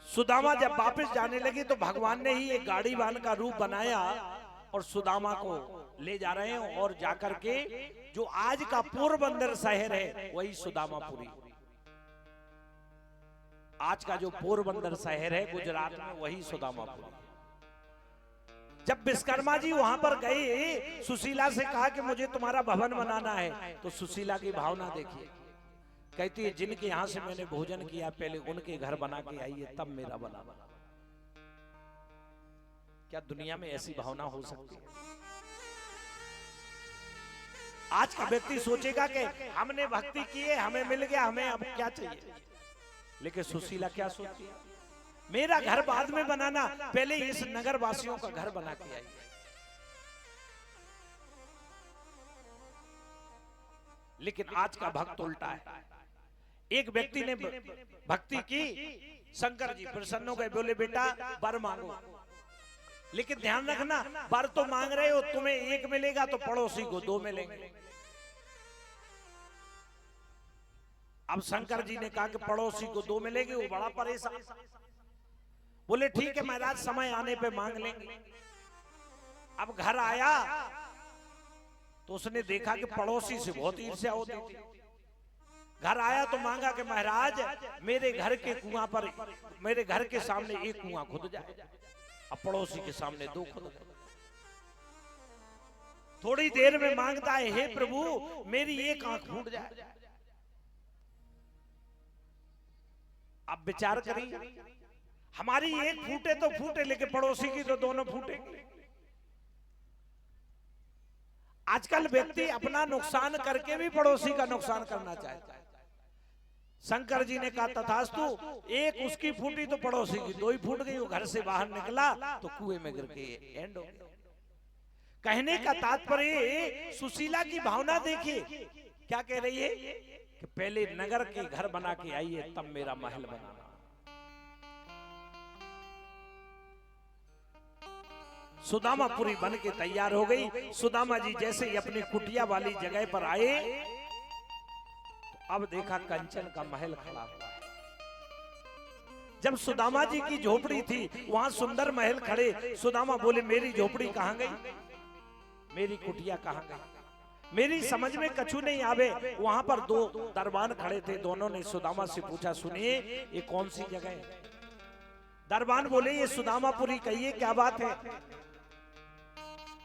सुदामा जब वापस जाने लगे तो भगवान ने ही एक गाड़ीवान का रूप बनाया और सुदामा को ले जा रहे हैं। और जाकर के जो आज का पोरबंदर शहर है वही सुदामापुरी, आज का जो पोरबंदर शहर है गुजरात में वही सुदामापुरी। जब विश्वकर्मा जी वहां पर गए, सुशीला से कहा कि मुझे तुम्हारा भवन बनाना है, तो सुशीला की भावना देखिए, कहती है जिनके यहां से मैंने भोजन किया पहले उनके घर बना के आइए तब मेरा बना। क्या दुनिया में ऐसी भावना हो सकती है? आज का व्यक्ति सोचेगा कि हमने भक्ति की है, हमें मिल गया, हमें अब क्या चाहिए। लेकिन सुशीला क्या सोचती है, मेरा घर बाद में बनाना, पहले इस नगर वासियों का घर बना के आइए। लेकिन आज का भक्त उल्टा है। एक व्यक्ति ने भक्ति की, शंकर जी प्रसन्न हो गए, बोले बेटा वर मांगो। लेकिन ध्यान रखना, वर तो मांग रहे हो, तुम्हें एक मिलेगा तो पड़ोसी को दो मिलेंगे। अब शंकर जी ने कहा कि पड़ोसी को दो मिलेंगे, वो बड़ा परेशान। बोले ठीक है महाराज, समय आने पे मांग लेंगे। अब घर आया तो उसने देखा कि पड़ोसी से बहुत ईर्ष्या होती थी। घर आया तो मांगा कि महाराज मेरे घर के कुआं पर, मेरे घर के सामने एक कुआं खुद जाए, अब पड़ोसी के सामने दो खुद जाए। थोड़ी देर में मांगता है, हे प्रभु मेरी एक आंख फूट जाए। अब विचार करिए, हमारी एक फूटे तो फूटे, लेकिन पड़ोसी की तो दोनों फूटेंगे। आजकल व्यक्ति अपना नुकसान करके भी पड़ोसी का नुकसान करना चाहता है। शंकर जी ने कहा तथास्तु, एक उसकी फूटी तो पड़ोसी की दो ही फूट गई। वो घर से बाहर निकला तो कुएं में गिर के एंड हो गया। कहने का तात्पर्य, सुशीला की भावना देखिए, क्या कह रही है कि पहले नगर के घर बना के आइए तब मेरा महल बनाना। सुदामापुरी बन के तैयार हो गई। सुदामा जी जैसे ही अपनी कुटिया वाली जगह पर आए, अब देखा कंचन का महल खड़ा हुआ है। जब सुदामा जी की झोपड़ी थी वहां सुंदर महल खड़े, सुदामा बोले मेरी झोपड़ी कहां गई, मेरी कुटिया कहां गई, मेरी समझ में कछु नहीं आवे। वहां पर दो दरबान खड़े थे, दोनों ने सुदामा से पूछा, सुनिए ये कौन सी जगह है। दरबान बोले ये सुदामापुरी, कहिए क्या बात है।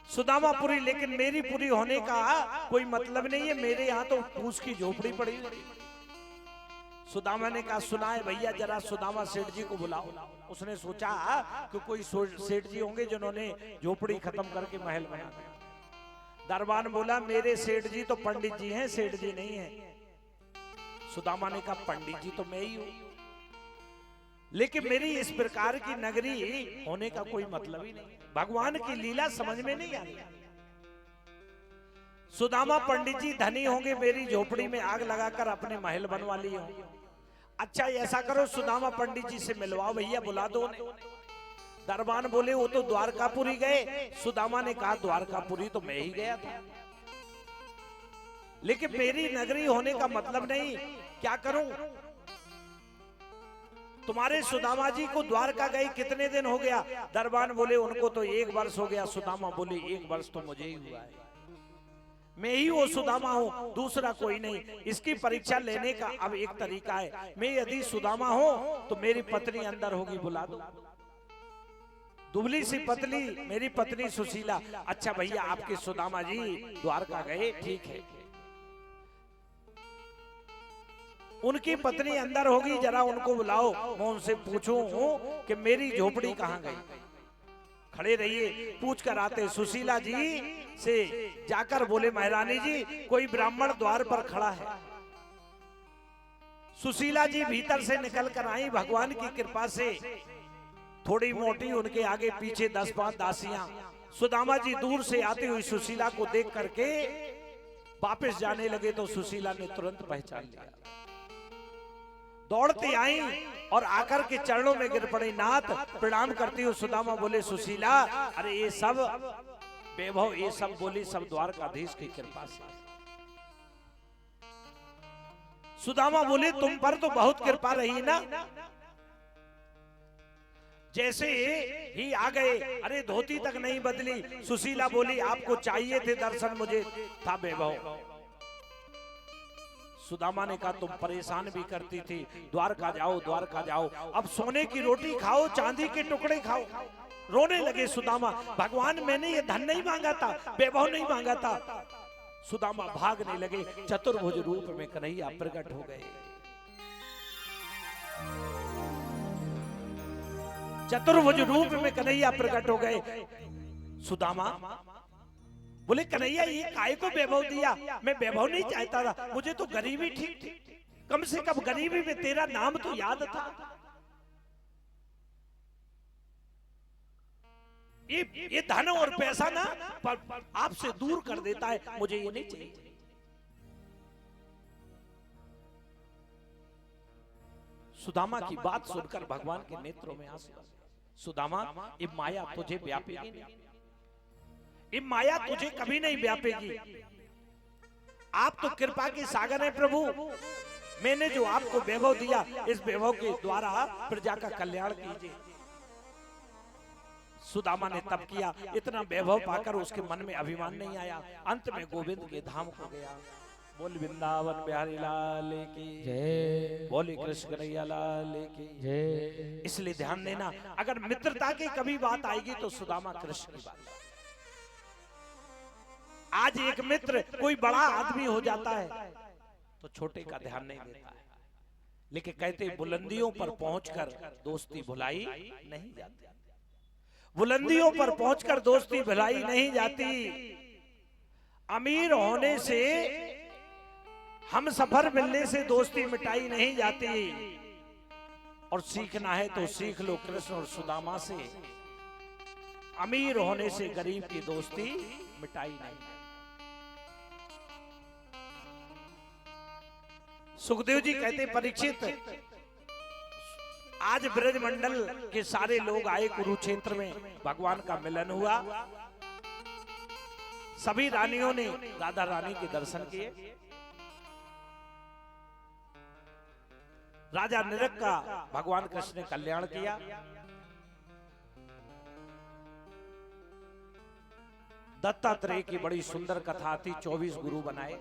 सुदामापुरी, लेकिन मेरी पुरी होने का कोई मतलब नहीं है, मेरे यहाँ तो फूस की झोपड़ी पड़ी हुई। सुदामा ने कहा सुना है भैया, जरा सुदामा सेठ जी को बुलाओ। उसने सोचा कि कोई सेठ जी होंगे जिन्होंने झोपड़ी खत्म करके महल बना दिया। दरबान बोला मेरे सेठ जी तो पंडित जी हैं, सेठ जी नहीं है। सुदामा ने कहा पंडित जी तो मैं ही हूं, लेकिन मेरी इस प्रकार की नगरी होने का कोई मतलब ही नहीं। भगवान की लीला समझ में नहीं आ रही। सुदामा पंडित जी धनी होंगे, मेरी झोपड़ी में आग लगाकर अपने महल बनवा लिए होंगे। अच्छा ऐसा करो, सुदामा पंडित जी से मिलवाओ भैया, बुला दो उन्हें। दरबान बोले वो तो द्वारकापुरी गए। सुदामा ने कहा द्वारकापुरी तो मैं ही गया था, लेकिन मेरी नगरी होने का मतलब नहीं, क्या करूं। तुम्हारे सुदामा जी को द्वारका गए कितने दिन हो गया। दरबान बोले उनको तो 1 वर्ष हो गया। सुदामा बोले 1 वर्ष तो मुझे ही हुआ है, मैं ही वो सुदामा हूं, दूसरा कोई नहीं। इसकी परीक्षा लेने का अब एक तरीका है, मैं यदि सुदामा हूं तो मेरी पत्नी अंदर होगी, बुला दो। दुबली सी पतली मेरी पत्नी सुशीला। अच्छा भैया आपके सुदामा जी द्वारका गए, ठीक है, उनकी पत्नी अंदर होगी, जरा उनको बुलाओ, मैं उनसे पूछूं कि मेरी झोपड़ी कहां गई। खड़े रहिए, पूछ कर आते। सुशीला जी से जाकर बोले महारानी जी कोई ब्राह्मण द्वार पर खड़ा है। सुशीला जी भीतर से निकल कर आई। भगवान की कृपा से थोड़ी मोटी, उनके आगे पीछे 10-5 दासियां। सुदामा जी दूर से आती हुई सुशीला को देख करके वापस जाने लगे तो सुशीला ने तुरंत पहचान लिया। दौड़ते आई और आकर के चरणों में गिर पड़ी। नाथ प्रणाम करती हूँ। सुदामा बोले सुशीला अरे ये सब वैभव, ये सब बोली सब द्वारकाधीश की कृपा से। सुदामा बोले तुम पर तो बहुत कृपा रही ना, जैसे ही आ गए, अरे धोती तक नहीं बदली। सुशीला बोली आपको चाहिए थे दर्शन, मुझे था वैभव। सुदामा ने कहा तुम परेशान भी करती थी, द्वारका जाओ द्वारका जाओ, अब सोने की रोटी खाओ, चांदी के टुकड़े खाओ। रोने लगे सुदामा, भगवान मैंने ये धन नहीं मांगा था, वैभव नहीं मांगा था। सुदामा भागने लगे। चतुर्भुज रूप में कन्हैया प्रकट हो गए। चतुर्भुज रूप में कन्हैया प्रकट हो गए। सुदामा बोले कन्हैया ये काय को वैभव दिया, मैं वैभव नहीं चाहता था, मुझे तो गरीबी ठीक थी, कम से कम गरीबी में तेरा नाम तो याद था। ये धन और पैसा ना आपसे दूर कर देता है, मुझे ये नहीं चाहिए। सुदामा की बात सुनकर भगवान के नेत्रों में आंसू आ गए। सुदामा, ये माया तुझे व्यापेगी नहीं, ये माया तुझे कभी नहीं व्यापेगी। आप तो कृपा के सागर हैं प्रभु, मैंने जो आपको वैभव दिया, इस वैभव के द्वारा प्रजा का कल्याण कीजिए। सुदामा ने तब किया, इतना वैभव पाकर उसके मन में अभिमान नहीं आया, अंत में गोविंद के धाम को गया। बोल वृंदावन बिहारी लाल की जय, बोले कृष्ण कन्हैया लाल की जय। इसलिए ध्यान देना, अगर मित्रता की कभी बात आएगी तो सुदामा कृष्ण की बात। आज एक मित्र कोई बड़ा आदमी हो जाता है तो छोटे का ध्यान नहीं देता है, लेकिन कहते बुलंदियों पर पहुंचकर दोस्ती भुलाई नहीं जाती, बुलंदियों पर पहुंचकर दोस्ती भुलाई नहीं जाती। अमीर होने से, हम सफर मिलने से दोस्ती मिटाई नहीं जाती। और सीखना है तो सीख लो कृष्ण और सुदामा से, अमीर होने से गरीब की दोस्ती मिटाई नहीं। सुखदेव जी कहते परीक्षित, आज ब्रजमंडल के सारे लोग आए कुरुक्षेत्र में, भगवान का मिलन हुआ, सभी रानियों ने राधा रानी के दर्शन किए। राजा नरक का भगवान कृष्ण ने कल्याण किया। दत्तात्रेय की बड़ी सुंदर कथा थी, 24 गुरु बनाए।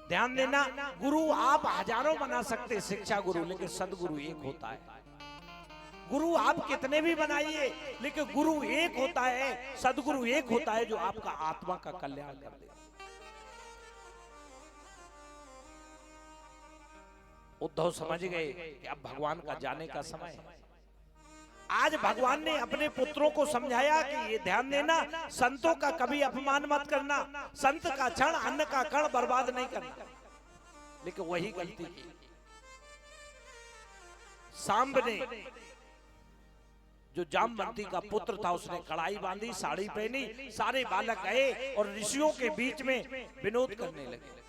ध्यान देना, गुरु आप हजारों बना सकते, शिक्षा गुरु, लेकिन सदगुरु एक होता है। गुरु आप कितने भी बनाइए, लेकिन गुरु एक होता है, सदगुरु एक होता है, जो आपका आत्मा का कल्याण कर दे। उद्धव समझ गए कि अब भगवान का जाने का समय है। आज भगवान ने अपने पुत्रों को समझाया कि ये ध्यान देना, संतों का कभी अपमान मत करना, संत का क्षण अन्न का कण बर्बाद नहीं करना। लेकिन वही गलती की। सांब ने, जो जामवंती का पुत्र था, उसने कड़ाई बांधी, साड़ी पहनी, सारे बालक गए और ऋषियों के बीच में विनोद करने लगे।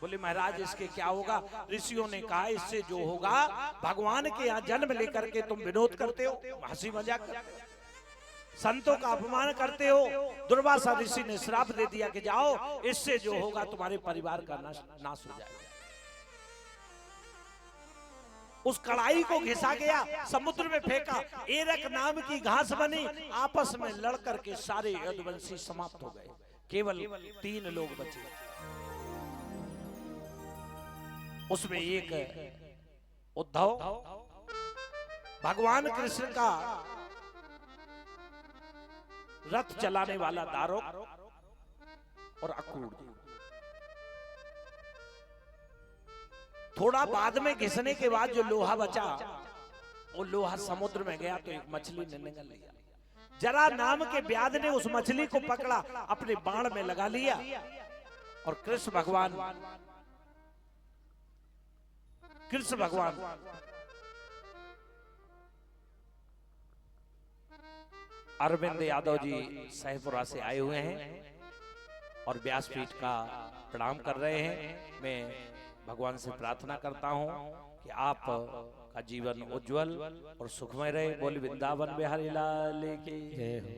बोले महाराज इसके क्या होगा? ऋषियों ने कहा इससे जो होगा, भगवान के यहाँ जन्म लेकर के तुम विनोद करते हो, हंसी मजाक करते हो, संतों का अपमान करते हो। दुर्वासा ऋषि ने श्राप दे दिया कि जाओ, इससे जो होगा तुम्हारे परिवार का नाश हो जाएगा। उस कड़ाई को घिसा गया, समुद्र में फेंका, एरक नाम की घास बनी, आपस में लड़ करके सारे यदुवंशी समाप्त हो गए, केवल 3 लोग बचे। उसमें एक उद्धव, भगवान कृष्ण का रथ चलाने वाला दारुक और अक्रूर। थोड़ा बाद में घिसने के बाद जो लोहा बचा, वो लोहा समुद्र में गया तो एक मछली ने निगल लिया। जरा नाम के व्याध ने उस मछली को पकड़ा, अपने बाण में लगा लिया और कृष्ण भगवान अरविंद यादव जी सहपुरा से आए हुए हैं और व्यासपीठ का प्रणाम कर रहे हैं। मैं भगवान से प्रार्थना करता हूं कि आप का जीवन उज्जवल और सुखमय रहे। बोल वृंदावन बिहारी लाल की जय हो।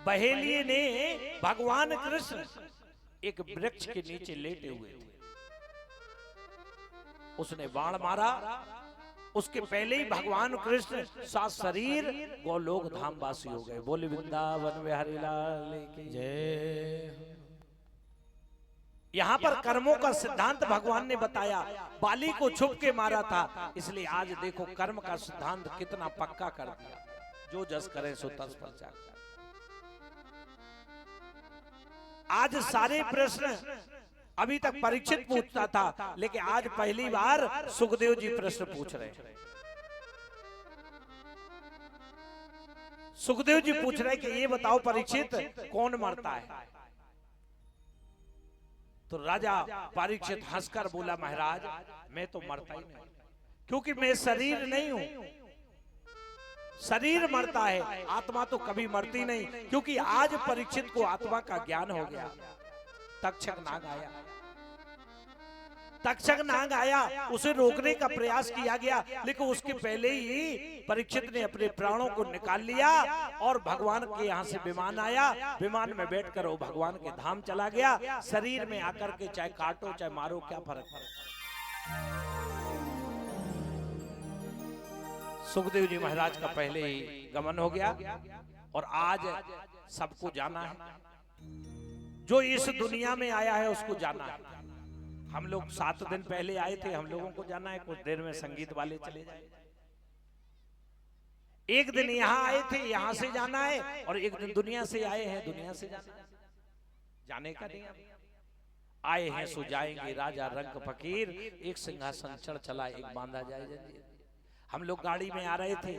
बहेलिये ने भगवान कृष्ण एक वृक्ष के नीचे लेटे हुए थे, उसने बाण मारा, उसके पहले ही भगवान कृष्ण सात शरीर गोलोक धाम वासी हो गए। बोले वृंदावन बिहारी लाल की जय। यहाँ पर कर्मों का सिद्धांत भगवान ने बताया, बाली को छुप के मारा था, इसलिए आज देखो कर्म का सिद्धांत कितना पक्का कर दिया, जो जस करे सो तस फल। आज सारे प्रश्न अभी तक परीक्षित पूछता था, लेकिन आज पहली बार सुखदेव जी प्रश्न पूछ रहे हैं। सुखदेव जी पूछ रहे कि ये बताओ परीक्षित, कौन मरता है? तो राजा परीक्षित हंसकर बोला, महाराज मैं तो मरता ही नहीं, क्योंकि मैं शरीर नहीं हूं। शरीर मरता है, आत्मा तो कभी मरती नहीं, क्योंकि आज परीक्षित को आत्मा का ज्ञान हो गया। तक्षक नाग आया, तक्षक नाग आया, उसे रोकने का प्रयास किया गया, लेकिन उसके पहले ही परीक्षित ने अपने प्राणों को निकाल लिया और भगवान के यहाँ से विमान आया। विमान में बैठकर वो भगवान के धाम चला गया। शरीर में आकर के चाहे काटो चाहे मारो, क्या फर्क पड़ता। सुखदेव जी महाराज का पहले ही गमन हो गया और आज सबको जाना है। जो इस दुनिया में आया है उसको जाना है। हम लोग 7 दिन पहले आए थे, हम लोगों को जाना है। कुछ देर में संगीत वाले चले जाए। एक दिन यहाँ आए थे, यहाँ से जाना है, और एक दिन दुनिया से आए हैं, दुनिया से जाना है। जाने का नहीं, आए हैं सो जाएंगे। राजा रंग फकीर, एक सिंहासन चढ़ चला, एक बांधा जाए जंजीर। हम लोग गाड़ी में आ रहे थे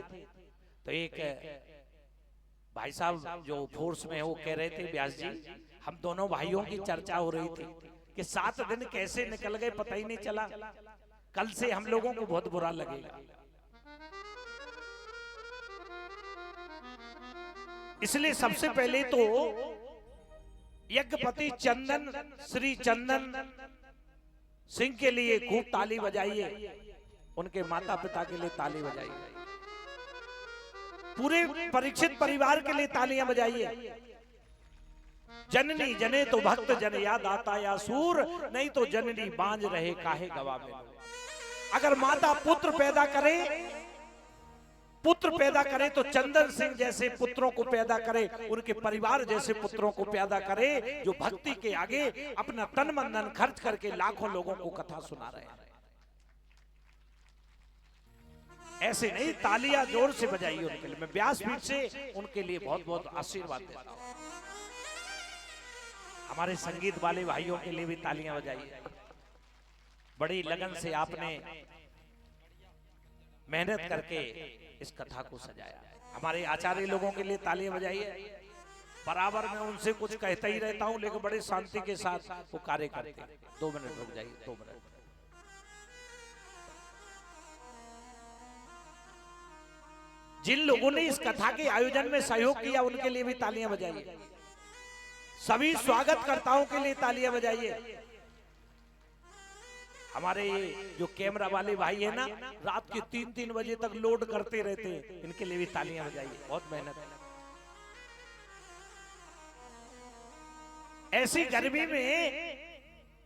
तो एक भाई साहब जो फोर्स में है वो कह रहे थे, व्यास जी हम दोनों भाइयों की चर्चा हो रही थी कि 7 दिन कैसे निकल गए पता ही नहीं चला। कल से हम लोगों को बहुत बुरा लगेगा। इसलिए सबसे पहले तो यज्ञपति चंदन श्री चंदन सिंह के लिए खूब ताली बजाइए, उनके माता पिता के लिए ताली बजाइए, पूरे परीक्षित परिवार के लिए तालियां बजाइए। जननी जने तो भक्त जन याद आता या सूर, नहीं तो जननी बांझ रहे काहे गवा में। अगर माता पुत्र पैदा करे तो चंदन सिंह जैसे पुत्रों को पैदा करे, उनके परिवार जैसे पुत्रों को पैदा करे, जो भक्ति के आगे अपना तन मन धन खर्च करके लाखों लोगों को कथा सुना रहे हैं। ऐसे नहीं, तालियां जोर से बजाइए उनके लिए। मैं व्यासपीठ से उनके लिए बहुत बहुत आशीर्वाद देता हूं। हमारे संगीत वाले भाइयों के लिए भी तालियां बजाइए। बड़ी लगन से आपने मेहनत करके इस कथा को सजाया। हमारे आचार्य लोगों के लिए तालियां बजाइए। बराबर में उनसे कुछ कहता ही रहता हूं, लेकिन बड़े शांति के साथ वो कार्य करते हैं। 2 मिनट रुक जाइए, 2 मिनट। जिन लोगों ने इस कथा के आयोजन में सहयोग किया उनके लिए भी तालियां बजाइए। सभी स्वागतकर्ताओं के लिए तालियां बजाइए। हमारे ये जो कैमरा वाले भाई है ना, रात के 3-3 बजे तक लोड करते रहते हैं, इनके लिए भी तालियां बजाइए। बहुत मेहनत है। ऐसी गर्मी में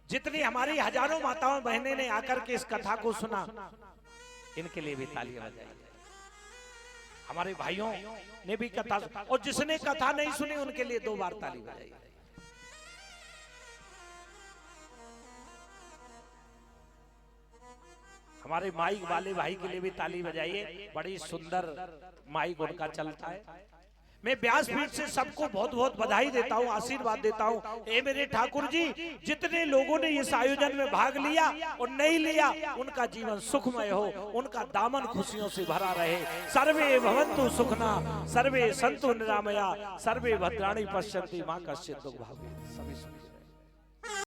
जितनी हमारी हजारों माताओं बहनें ने आकर के इस कथा को सुना, इनके लिए भी तालियां बजाइए। हमारे भाइयों ने भी कथा, और जिसने कथा नहीं सुनी उनके लिए 2 बार ताली बजाइए। हमारे माइक वाले भाई के लिए भी ताली बजाइए। बड़ी सुंदर माइक उनका चलता है। मैं व्यासपीठ से सबको बहुत बहुत बधाई देता हूँ, आशीर्वाद देता हूँ। ए मेरे ठाकुर जी, जितने लोगों ने इस आयोजन में भाग लिया और नहीं लिया, उनका जीवन सुखमय हो, उनका दामन खुशियों से भरा रहे। सर्वे भवन्तु सुखना, सर्वे सन्तु निरामया, सर्वे भद्राणि पश्यन्ति, मां कश्चित् दुःखभाग्। सभी